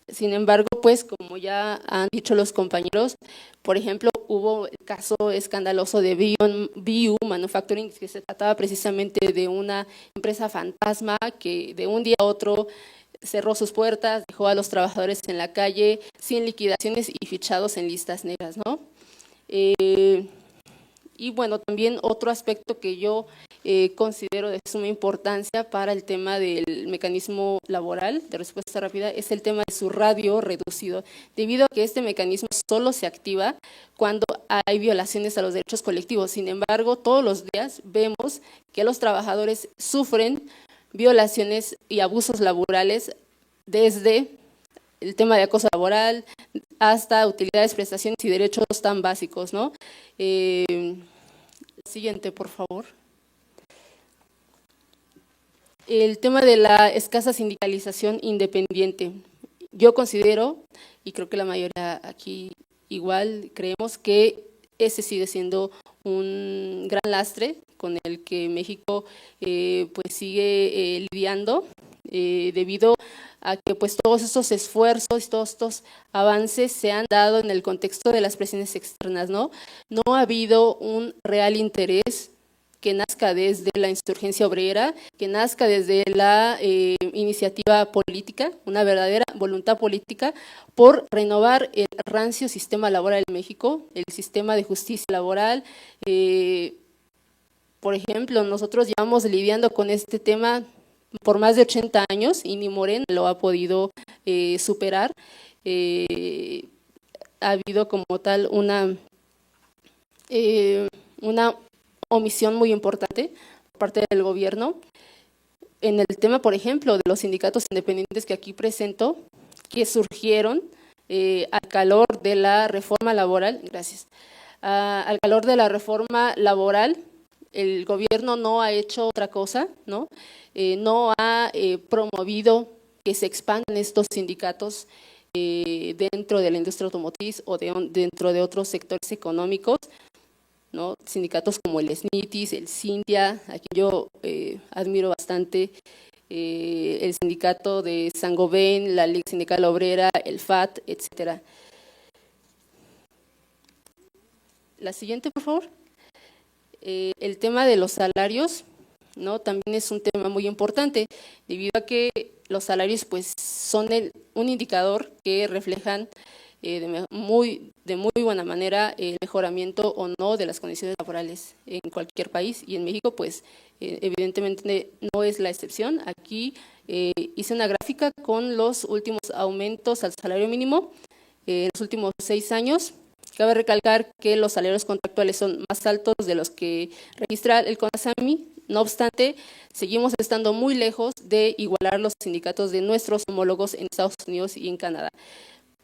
Sin embargo, pues como ya han dicho los compañeros, por ejemplo, hubo el caso escandaloso de BU Manufacturing, que se trataba precisamente de una empresa fantasma que de un día a otro cerró sus puertas, dejó a los trabajadores en la calle sin liquidaciones y fichados en listas negras, ¿no? Y bueno, también otro aspecto que yo considero de suma importancia para el tema del mecanismo laboral de respuesta rápida es el tema de su radio reducido, debido a que este mecanismo solo se activa cuando hay violaciones a los derechos colectivos. Sin embargo, todos los días vemos que los trabajadores sufren violaciones y abusos laborales desde el tema de acoso laboral hasta utilidades, prestaciones y derechos tan básicos, ¿no? Siguiente, por favor. El tema de la escasa sindicalización independiente. Yo considero, y creo que la mayoría aquí igual, creemos que ese sigue siendo un gran lastre con el que México pues sigue lidiando, debido a que pues todos estos esfuerzos, todos estos avances se han dado en el contexto de las presiones externas, ¿no? No ha habido un real interés que nazca desde la insurgencia obrera, que nazca desde la iniciativa política, una verdadera voluntad política por renovar el rancio sistema laboral en México, el sistema de justicia laboral. Por ejemplo, nosotros llevamos lidiando con este tema por más de 80 años y ni Morena lo ha podido superar. Ha habido como tal una omisión muy importante por parte del gobierno. En el tema, por ejemplo, de los sindicatos independientes que aquí presento, que surgieron al calor de la reforma laboral, gracias, al calor de la reforma laboral, el gobierno no ha hecho otra cosa, ¿no? No ha promovido que se expandan estos sindicatos dentro de la industria automotriz o dentro de otros sectores económicos, ¿no? Sindicatos como el SNITIS, el Cintia, a quien yo admiro bastante, el sindicato de Saint-Gobain, la Liga Sindical Obrera, el FAT, etcétera. La siguiente, por favor. El tema de los salarios, ¿no? También es un tema muy importante, debido a que los salarios pues, son un indicador que reflejan de muy buena manera el mejoramiento o no de las condiciones laborales en cualquier país, y en México pues evidentemente no es la excepción. Aquí hice una gráfica con los últimos aumentos al salario mínimo en los últimos 6 años. Cabe recalcar que los salarios contractuales son más altos de los que registra el CONASAMI. No obstante, seguimos estando muy lejos de igualar los sindicatos de nuestros homólogos en Estados Unidos y en Canadá.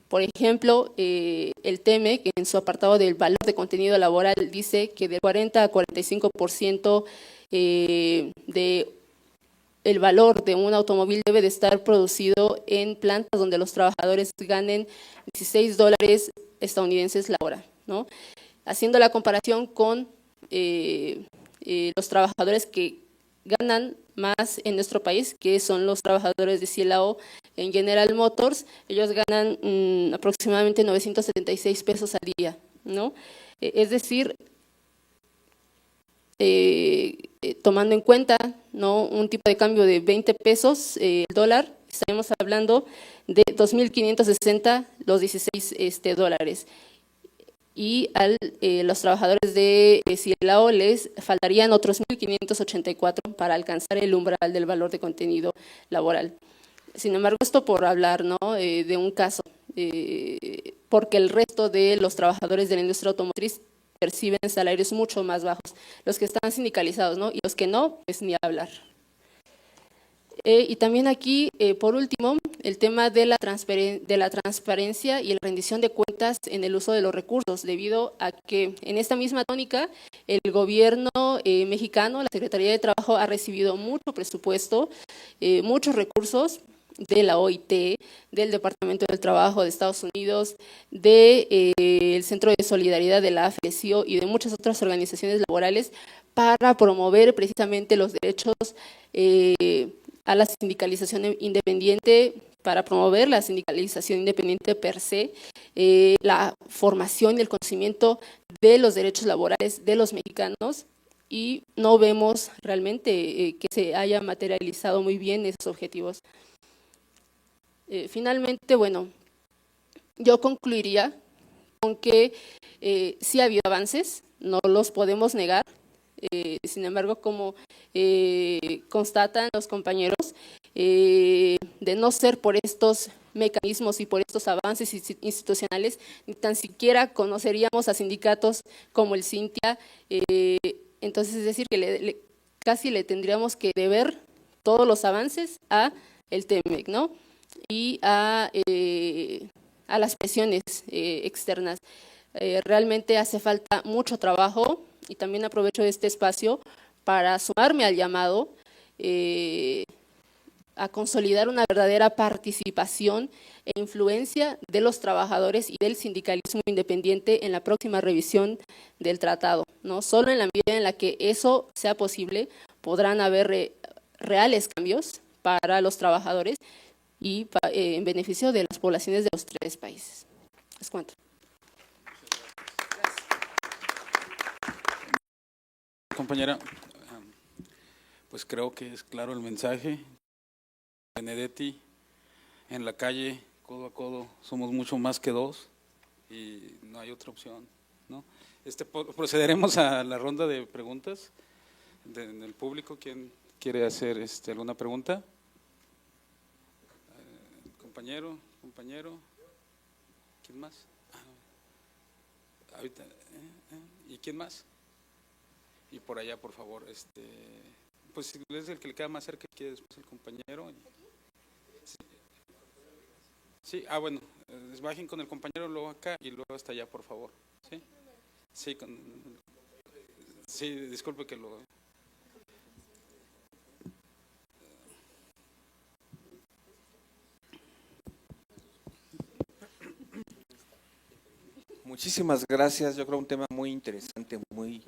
Por ejemplo, el TEMEC, en su apartado del valor de contenido laboral, dice que del 40 a 45% de el valor de un automóvil debe de estar producido en plantas donde los trabajadores ganen $16 estadounidenses la hora, ¿no? Haciendo la comparación con los trabajadores que ganan más en nuestro país, que son los trabajadores de Cielao en General Motors, ellos ganan aproximadamente 976 pesos al día, ¿no? Es decir, tomando en cuenta, ¿no?, un tipo de cambio de 20 pesos el dólar, estaremos hablando de 2.560 los 16 dólares. Y a los trabajadores de Cielao les faltarían otros 1.584 para alcanzar el umbral del valor de contenido laboral. Sin embargo, esto por hablar, ¿no?, de un caso, porque el resto de los trabajadores de la industria automotriz perciben salarios mucho más bajos, los que están sindicalizados, ¿no?, y los que no, pues ni hablar. Y también aquí, por último, el tema de la transparencia y la rendición de cuentas en el uso de los recursos, debido a que en esta misma tónica el gobierno mexicano, la Secretaría de Trabajo, ha recibido mucho presupuesto, muchos recursos de la OIT, del Departamento del Trabajo de Estados Unidos, del Centro de Solidaridad de la AFECIO y de muchas otras organizaciones laborales para promover precisamente los derechos a la sindicalización independiente, para promover la sindicalización independiente per se, la formación y el conocimiento de los derechos laborales de los mexicanos, y no vemos realmente que se haya materializado muy bien esos objetivos. Finalmente, bueno, yo concluiría con que sí ha habido avances, no los podemos negar. Sin embargo, como constatan los compañeros, de no ser por estos mecanismos y por estos avances institucionales, ni tan siquiera conoceríamos a sindicatos como el Cintia. Entonces, es decir, que casi le tendríamos que deber todos los avances a el TEMEC, ¿no? Y a las presiones externas. Realmente hace falta mucho trabajo y también aprovecho este espacio para sumarme al llamado a consolidar una verdadera participación e influencia de los trabajadores y del sindicalismo independiente en la próxima revisión del tratado, ¿no? Solo en la medida en la que eso sea posible podrán haber reales cambios para los trabajadores y en beneficio de las poblaciones de los 3 países. Es cuanto. Compañera, pues creo que es claro el mensaje. Benedetti, en la calle, codo a codo, somos mucho más que 2 y no hay otra opción, ¿no? Procederemos a la ronda de preguntas del público. ¿Quién quiere hacer alguna pregunta? Compañero, ¿quién más? Ahorita, ¿y quién más? Y por allá, por favor, pues si es el que le queda más cerca, quiere después el compañero. Sí, bueno, bajen con el compañero, luego acá y luego hasta allá, por favor. Sí, sí, disculpe que lo... Muchísimas gracias. Yo creo un tema muy interesante, muy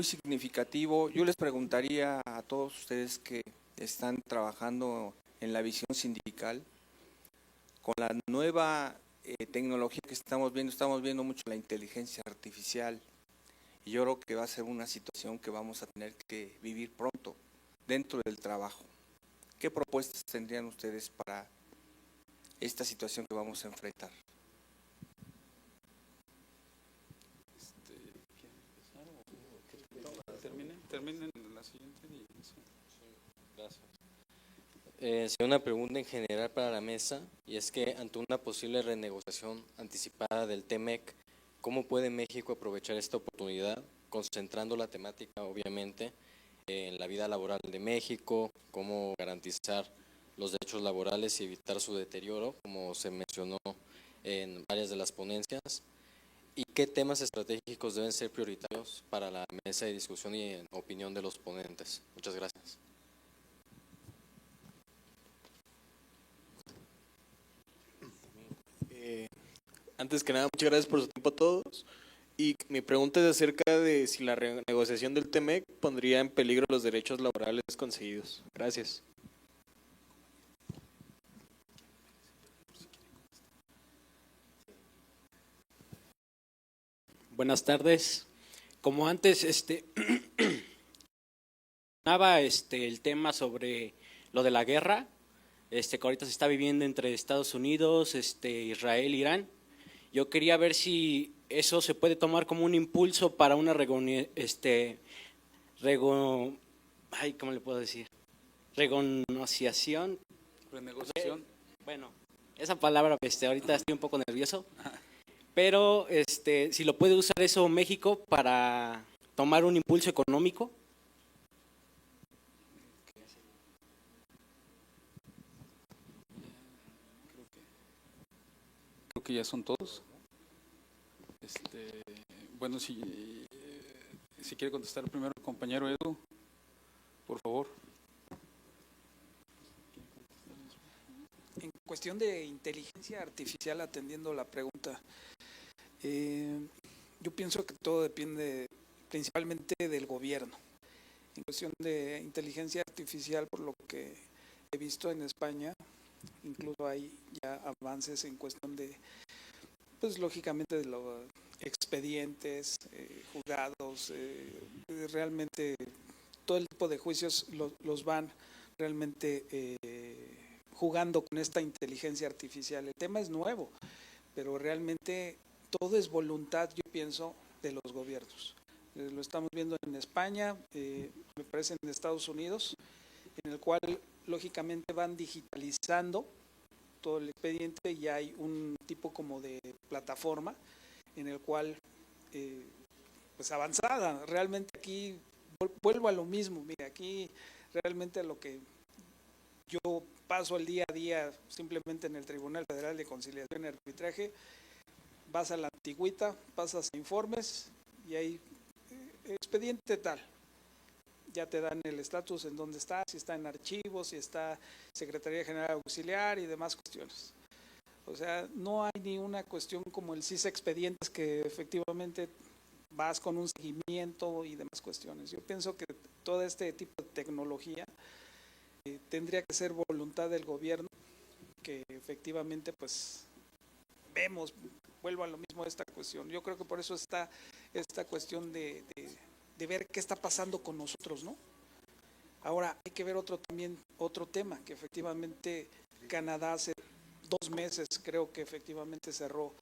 significativo. Yo les preguntaría a todos ustedes que están trabajando en la visión sindical, con la nueva tecnología que estamos viendo mucho la inteligencia artificial, y yo creo que va a ser una situación que vamos a tener que vivir pronto dentro del trabajo. ¿Qué propuestas tendrían ustedes para esta situación que vamos a enfrentar? Terminen la siguiente. Gracias. Una pregunta en general para la mesa, y es que ante una posible renegociación anticipada del TEMEC, ¿cómo puede México aprovechar esta oportunidad, concentrando la temática obviamente en la vida laboral de México, cómo garantizar los derechos laborales y evitar su deterioro, como se mencionó en varias de las ponencias? ¿Y qué temas estratégicos deben ser prioritarios para la mesa de discusión y en opinión de los ponentes? Muchas gracias. Antes que nada, muchas gracias por su tiempo a todos. Y mi pregunta es acerca de si la renegociación del TEMEC pondría en peligro los derechos laborales conseguidos. Gracias. Buenas tardes. Como antes mencionaba el tema sobre lo de la guerra, que ahorita se está viviendo entre Estados Unidos, Israel, Irán. Yo quería ver si eso se puede tomar como un impulso para una ¿cómo le puedo decir? Renegociación. Bueno, esa palabra, ahorita estoy un poco nervioso. Pero si lo puede usar eso México para tomar un impulso económico. Creo que ya son todos. Bueno, si quiere contestar primero el compañero Edu, por favor. En cuestión de inteligencia artificial, atendiendo la pregunta, yo pienso que todo depende principalmente del gobierno. En cuestión de inteligencia artificial, por lo que he visto en España, incluso hay ya avances en cuestión de, pues lógicamente, de los expedientes, juzgados, realmente todo el tipo de juicios los van realmente jugando con esta inteligencia artificial. El tema es nuevo, pero realmente todo es voluntad, yo pienso, de los gobiernos. Lo estamos viendo en España, me parece en Estados Unidos, en el cual lógicamente van digitalizando todo el expediente y hay un tipo como de plataforma en el cual, pues avanzada, realmente aquí vuelvo a lo mismo, mira, aquí realmente lo que yo paso el día a día simplemente en el Tribunal Federal de Conciliación y Arbitraje, vas a la antigüita, pasas a informes y hay expediente tal, ya te dan el estatus en dónde está, si está en archivos, si está Secretaría General Auxiliar y demás cuestiones. O sea, no hay ni una cuestión como el CIS expedientes que efectivamente vas con un seguimiento y demás cuestiones. Yo pienso que todo este tipo de tecnología tendría que ser voluntad del gobierno, que efectivamente pues vemos, vuelvo a lo mismo esta cuestión. Yo creo que por eso está esta cuestión de ver qué está pasando con nosotros, ¿no? Ahora hay que ver otro tema, que efectivamente Canadá hace 2 meses creo que efectivamente cerró,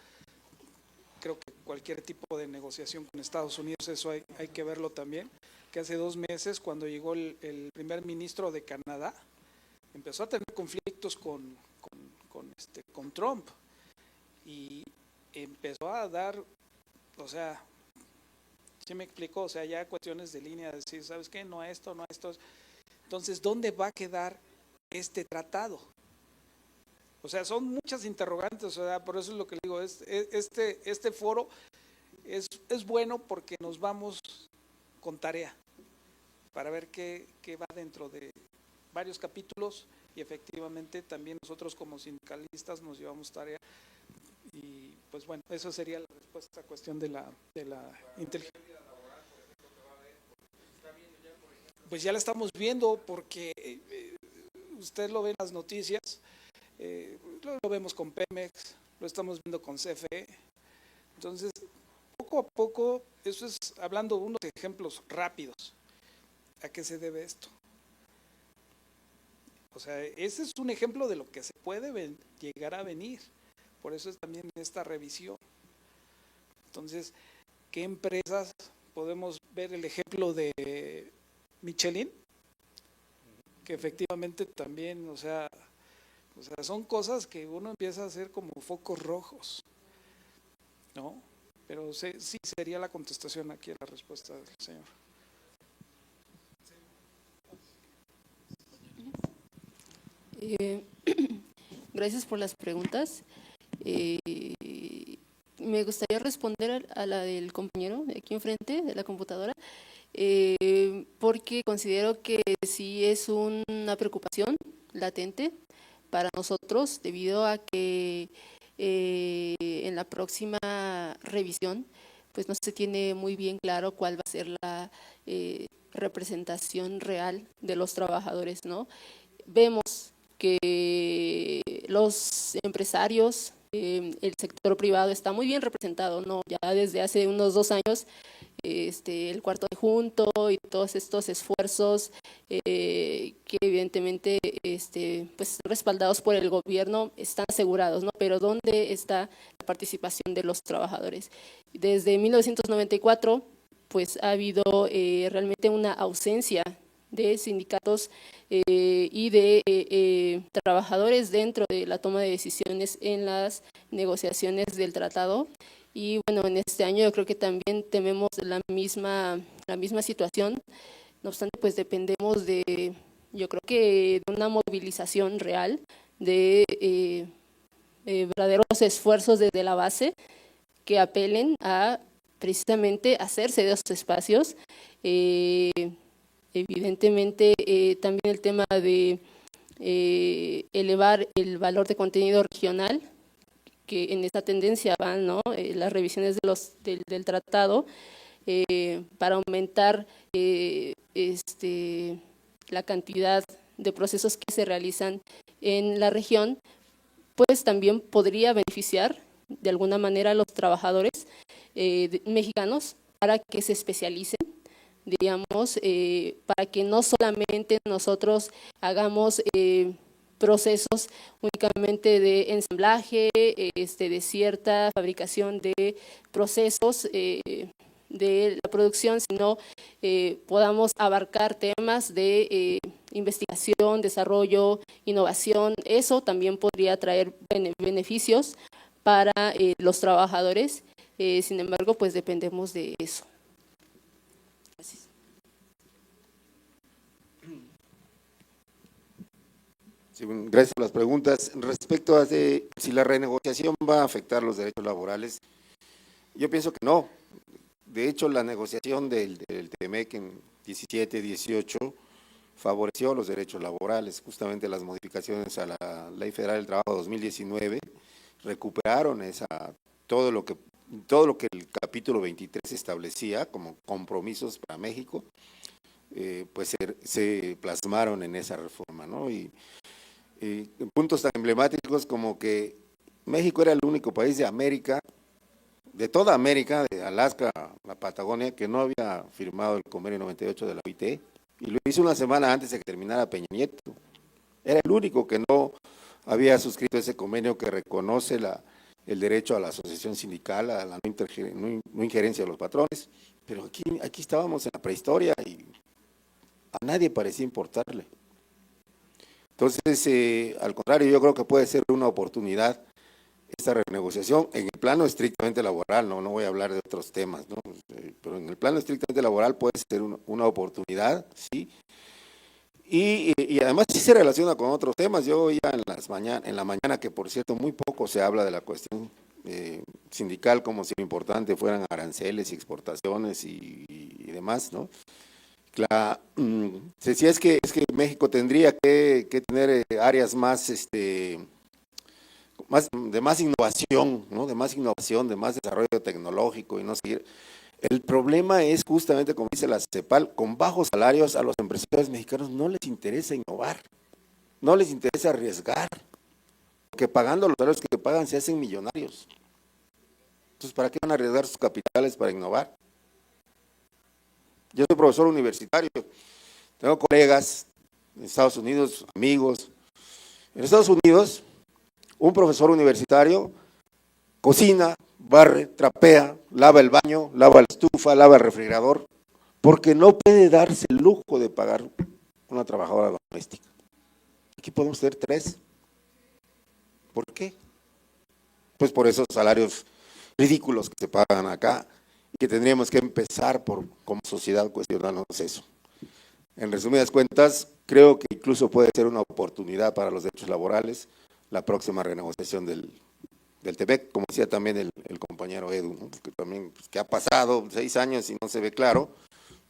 creo que cualquier tipo de negociación con Estados Unidos, eso hay que verlo también, que hace 2 meses cuando llegó el primer ministro de Canadá, empezó a tener conflictos con Trump y empezó a dar, o sea, ¿sí me explicó? O sea, ya cuestiones de línea, de decir, ¿sabes qué? No a esto, no a esto. Entonces, ¿dónde va a quedar este tratado? O sea, son muchas interrogantes, o sea, por eso es lo que le digo, este foro es bueno porque nos vamos con tarea para ver qué va dentro de varios capítulos y efectivamente también nosotros como sindicalistas nos llevamos tarea y pues bueno, eso sería la respuesta a cuestión de la inteligencia. Pues ya la estamos viendo porque usted lo ve en las noticias, lo vemos con Pemex, lo estamos viendo con CFE, entonces poco a poco, eso es hablando de unos ejemplos rápidos, ¿a qué se debe esto? O sea, ese es un ejemplo de lo que se puede llegar a venir, por eso es también esta revisión. Entonces, ¿qué empresas podemos ver el ejemplo de Michelin? Que efectivamente también, o sea, son cosas que uno empieza a hacer como focos rojos, ¿no? Pero sí sería la contestación aquí a la respuesta del señor. Gracias por las preguntas. Me gustaría responder a la del compañero de aquí enfrente de la computadora, porque considero que sí es una preocupación latente para nosotros debido a que en la próxima revisión pues no se tiene muy bien claro cuál va a ser la representación real de los trabajadores, ¿no? Vemos que los empresarios, el sector privado está muy bien representado, ¿no? Ya desde hace unos 2 años, el cuarto de junto y todos estos esfuerzos que evidentemente pues respaldados por el gobierno están asegurados, ¿no? Pero ¿dónde está la participación de los trabajadores? Desde 1994 pues ha habido realmente una ausencia de sindicatos y de trabajadores dentro de la toma de decisiones en las negociaciones del tratado. Y bueno, en este año yo creo que también tememos la misma situación. No obstante, pues dependemos de, yo creo que de una movilización real, de verdaderos esfuerzos desde la base que apelen a precisamente hacerse de esos espacios. Evidentemente también el tema de elevar el valor de contenido regional, que en esta tendencia van, ¿no? Las revisiones del tratado para aumentar la cantidad de procesos que se realizan en la región, pues también podría beneficiar de alguna manera a los trabajadores mexicanos para que se especialicen, digamos, para que no solamente nosotros hagamos procesos únicamente de ensamblaje, de cierta fabricación de procesos de la producción, sino podamos abarcar temas de investigación, desarrollo, innovación. Eso también podría traer beneficios para los trabajadores. Sin embargo, pues dependemos de eso. Gracias. Sí, bueno, gracias por las preguntas. Respecto a si la renegociación va a afectar los derechos laborales, yo pienso que no. De hecho, la negociación del TEMEC en 17-18 favoreció los derechos laborales. Justamente las modificaciones a la Ley Federal del Trabajo 2019 recuperaron todo lo que el capítulo 23 establecía como compromisos para México, pues se plasmaron en esa reforma, ¿no? Y puntos tan emblemáticos como que México era el único país de América, de toda América, de Alaska a la Patagonia, que no había firmado el convenio 98 de la OIT, y lo hizo una semana antes de que terminara Peña Nieto. Era el único que no había suscrito ese convenio que reconoce el derecho a la asociación sindical, a la no injerencia de los patrones, pero aquí estábamos en la prehistoria y a nadie parecía importarle. Entonces, al contrario, yo creo que puede ser una oportunidad esta renegociación en el plano estrictamente laboral, no voy a hablar de otros temas, ¿no? Pero en el plano estrictamente laboral puede ser una oportunidad, ¿sí? Y además sí se relaciona con otros temas. Yo oía en la mañana que, por cierto, muy poco se habla de la cuestión sindical, como si lo importante fueran aranceles y exportaciones y demás, ¿no? Si es que México tendría que tener áreas más, de más innovación, ¿no? De más innovación, de más desarrollo tecnológico y no seguir. El problema es justamente, como dice la CEPAL, con bajos salarios a los empresarios mexicanos no les interesa innovar, no les interesa arriesgar, porque pagando los salarios que pagan se hacen millonarios. Entonces, ¿para qué van a arriesgar sus capitales para innovar? Yo soy profesor universitario, tengo colegas en Estados Unidos, amigos. En Estados Unidos, un profesor universitario cocina, barre, trapea, lava el baño, lava la estufa, lava el refrigerador, porque no puede darse el lujo de pagar una trabajadora doméstica. Aquí podemos tener 3. ¿Por qué? Pues por esos salarios ridículos que se pagan acá y que tendríamos que empezar como sociedad cuestionarnos eso. En resumidas cuentas, creo que incluso puede ser una oportunidad para los derechos laborales la próxima renegociación del TEMEC, como decía también el compañero Edu, ¿no? Que también pues, que ha pasado 6 años y no se ve claro,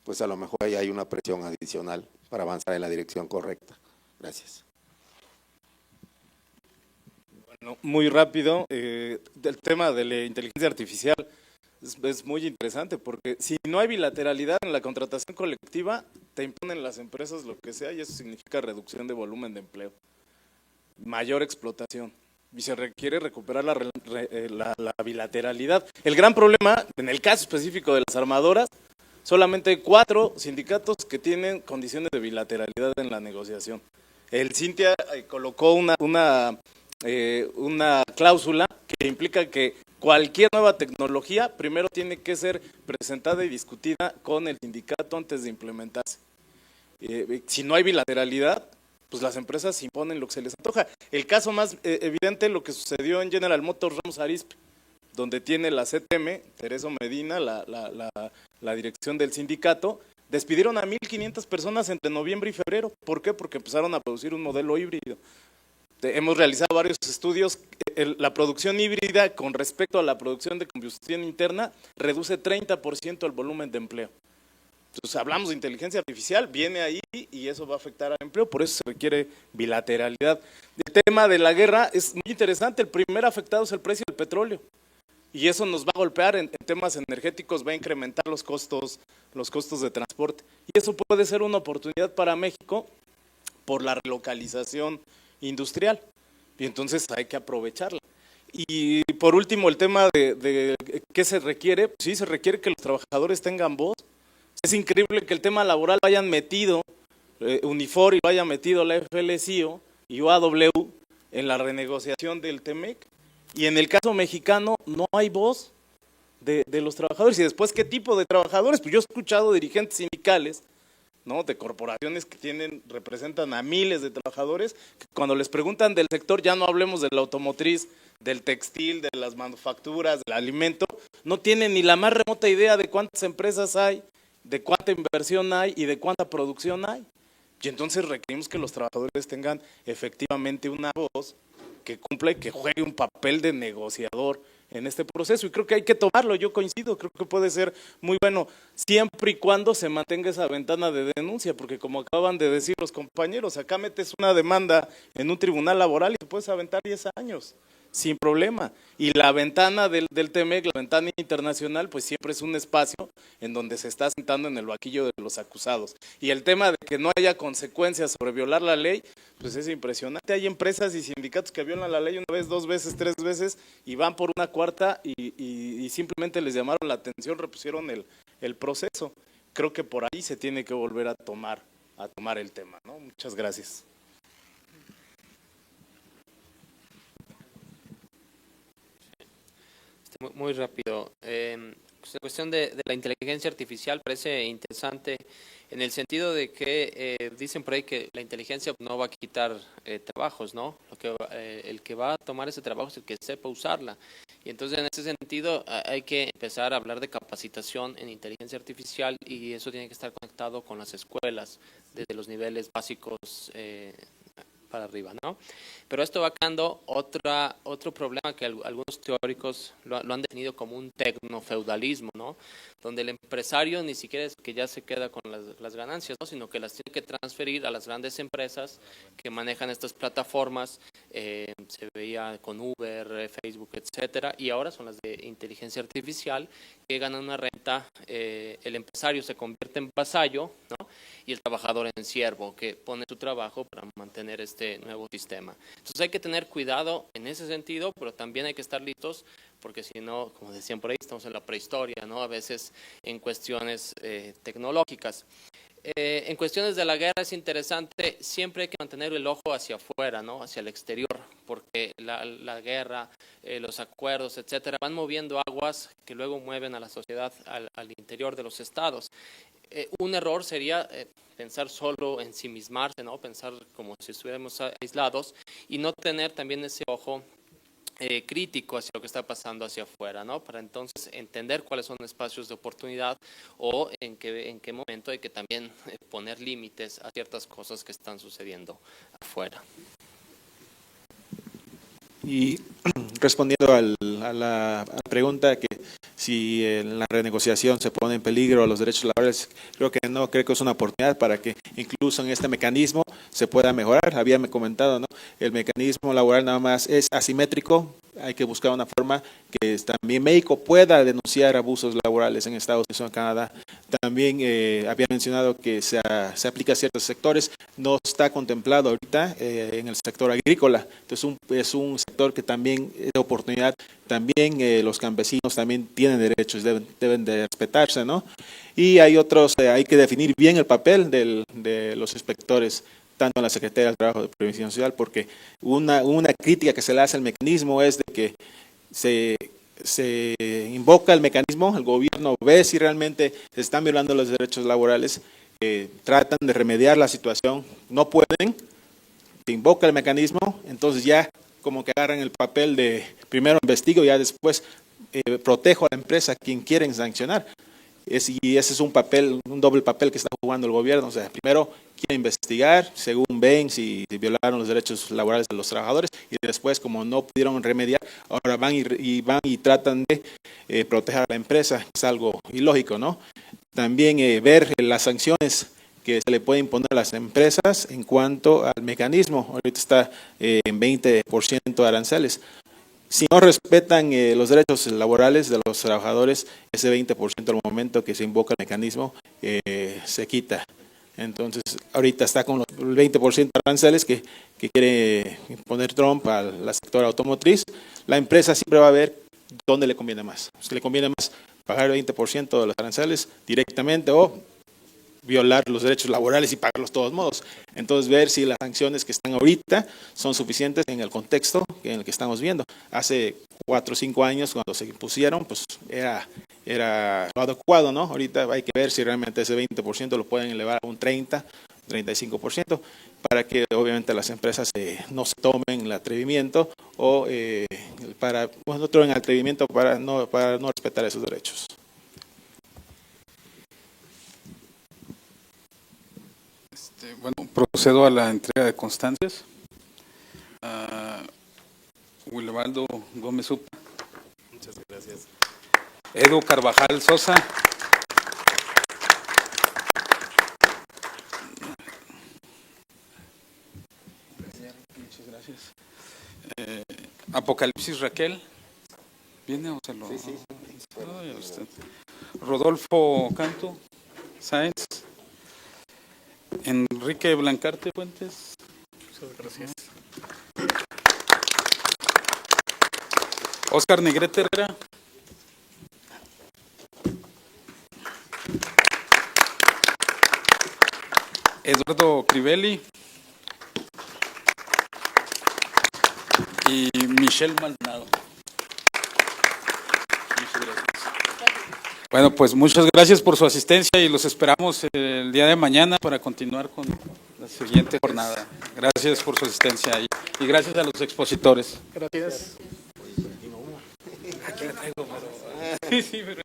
pues a lo mejor ahí hay una presión adicional para avanzar en la dirección correcta. Gracias. Bueno, muy rápido, el tema de la inteligencia artificial es muy interesante porque si no hay bilateralidad en la contratación colectiva, te imponen las empresas lo que sea y eso significa reducción de volumen de empleo, mayor explotación. Y se requiere recuperar la bilateralidad. El gran problema, en el caso específico de las armadoras, solamente hay 4 sindicatos que tienen condiciones de bilateralidad en la negociación. El Cintia colocó una cláusula que implica que cualquier nueva tecnología primero tiene que ser presentada y discutida con el sindicato antes de implementarse. Si no hay bilateralidad, pues las empresas imponen lo que se les antoja. El caso más evidente, lo que sucedió en General Motors Ramos Arizpe, donde tiene la CTM, Teresa Medina, la dirección del sindicato, despidieron a 1,500 personas entre noviembre y febrero. ¿Por qué? Porque empezaron a producir un modelo híbrido. Hemos realizado varios estudios, la producción híbrida con respecto a la producción de combustión interna reduce 30% el volumen de empleo. Entonces hablamos de inteligencia artificial, viene ahí y eso va a afectar al empleo, por eso se requiere bilateralidad. El tema de la guerra es muy interesante, el primer afectado es el precio del petróleo y eso nos va a golpear en temas energéticos, va a incrementar los costos de transporte y eso puede ser una oportunidad para México por la relocalización industrial y entonces hay que aprovecharla. Y por último el tema de ¿qué se requiere? Pues sí, se requiere que los trabajadores tengan voz. Es increíble que el tema laboral lo hayan metido Unifor y lo haya metido la FLCIO y UAW en la renegociación del TEMEC, y en el caso mexicano no hay voz de los trabajadores. Y después, ¿qué tipo de trabajadores? Pues yo he escuchado dirigentes sindicales, ¿no?, de corporaciones que representan a miles de trabajadores, que cuando les preguntan del sector, ya no hablemos de la automotriz, del textil, de las manufacturas, del alimento, no tienen ni la más remota idea de cuántas empresas hay, de cuánta inversión hay y de cuánta producción hay. Y entonces requerimos que los trabajadores tengan efectivamente una voz que cumpla y que juegue un papel de negociador en este proceso, y creo que hay que tomarlo. Yo coincido, creo que puede ser muy bueno siempre y cuando se mantenga esa ventana de denuncia, porque como acaban de decir los compañeros, acá metes una demanda en un tribunal laboral y te puedes aventar 10 años sin problema. Y la ventana del TEMEC, la ventana internacional, pues siempre es un espacio en donde se está sentando en el vaquillo de los acusados. Y el tema de que no haya consecuencias sobre violar la ley, pues es impresionante. Hay empresas y sindicatos que violan la ley una vez, 2 veces, 3 veces y van por una cuarta y simplemente les llamaron la atención, repusieron el proceso. Creo que por ahí se tiene que volver a tomar el tema, ¿no? Muchas gracias. Muy rápido. La cuestión de la inteligencia artificial parece interesante en el sentido de que dicen por ahí que la inteligencia no va a quitar trabajos, ¿no? El que va a tomar ese trabajo es el que sepa usarla. Y entonces en ese sentido hay que empezar a hablar de capacitación en inteligencia artificial, y eso tiene que estar conectado con las escuelas desde los niveles básicos para arriba, ¿no? Pero esto va creando otro problema que algunos teóricos lo han definido como un tecnofeudalismo, ¿no? Donde el empresario ni siquiera es que ya se queda con las ganancias, ¿no?, sino que las tiene que transferir a las grandes empresas que manejan estas plataformas. Se veía con Uber, Facebook, etcétera, y ahora son las de inteligencia artificial que ganan una renta. El empresario se convierte en vasallo, ¿no?, y el trabajador en siervo, que pone su trabajo para mantener este nuevo sistema. Entonces hay que tener cuidado en ese sentido, pero también hay que estar listos, porque si no, como decían por ahí, estamos en la prehistoria, ¿no?, a veces en cuestiones tecnológicas. En cuestiones de la guerra es interesante, siempre hay que mantener el ojo hacia afuera, ¿no?, hacia el exterior, porque la guerra, los acuerdos, etcétera, van moviendo aguas que luego mueven a la sociedad al interior de los estados. Un error sería pensar solo en ensimismarse, ¿no?, pensar como si estuviéramos aislados y no tener también ese ojo crítico hacia lo que está pasando hacia afuera, ¿no?, para entonces entender cuáles son espacios de oportunidad o en qué momento hay que también poner límites a ciertas cosas que están sucediendo afuera. Y respondiendo a la pregunta que si en la renegociación se pone en peligro los derechos laborales, creo que no, creo que es una oportunidad para que incluso en este mecanismo se pueda mejorar. Había comentado, ¿no?, el mecanismo laboral nada más es asimétrico, hay que buscar una forma que también México pueda denunciar abusos laborales en Estados Unidos o en Canadá. También había mencionado que se aplica a ciertos sectores, no está contemplado ahorita en el sector agrícola, entonces es un sector que también es de oportunidad. También los campesinos también tienen derechos, deben de respetarse, ¿no? Y hay otros, hay que definir bien el papel de los inspectores, tanto en la Secretaría del Trabajo de Previsión Social, porque una crítica que se le hace al mecanismo es de que se invoca el mecanismo, el gobierno ve si realmente se están violando los derechos laborales, tratan de remediar la situación, no pueden, se invoca el mecanismo, entonces ya como que agarran el papel de primero investigo y ya después protejo a la empresa a quien quieren sancionar. Y ese es un doble papel que está jugando el gobierno. O sea, primero quiere investigar según ven si violaron los derechos laborales de los trabajadores, y después, como no pudieron remediar, ahora van y tratan de proteger a la empresa. Es algo ilógico, ¿no? También ver las sanciones que se le puede imponer a las empresas en cuanto al mecanismo. Ahorita está en 20% de aranceles. Si no respetan los derechos laborales de los trabajadores, ese 20% al momento que se invoca el mecanismo se quita. Entonces, ahorita está con el 20% de aranceles que quiere poner Trump al sector automotriz. La empresa siempre va a ver dónde le conviene más. Si le conviene más pagar el 20% de los aranceles directamente o violar los derechos laborales y pagarlos de todos modos. Entonces, ver si las sanciones que están ahorita son suficientes en el contexto en el que estamos viendo. Hace 4 o 5 años, cuando se impusieron, pues era lo adecuado, ¿no? Ahorita hay que ver si realmente ese 20% lo pueden elevar a un 30, 35%, para que obviamente las empresas no se tomen el atrevimiento o no tomen el atrevimiento para no respetar esos derechos. Bueno, procedo a la entrega de constancias. Wilbaldo Gómez Upa. Muchas gracias. Edu Carvajal Sosa. Muchas gracias. Apocalipsis Raquel. ¿Viene o se lo...? Sí, sí. Ay, usted. Rodolfo Canto Sáenz. Enrique Blancarte Fuentes. Muchas gracias. Óscar Negrete Herrera. Eduardo Crivelli. Y Michelle Maldonado. Muchas gracias. Bueno, pues muchas gracias por su asistencia y los esperamos el día de mañana para continuar con la siguiente jornada. Gracias por su asistencia y gracias a los expositores. Gracias. Aquí la traigo, pero... Sí, pero...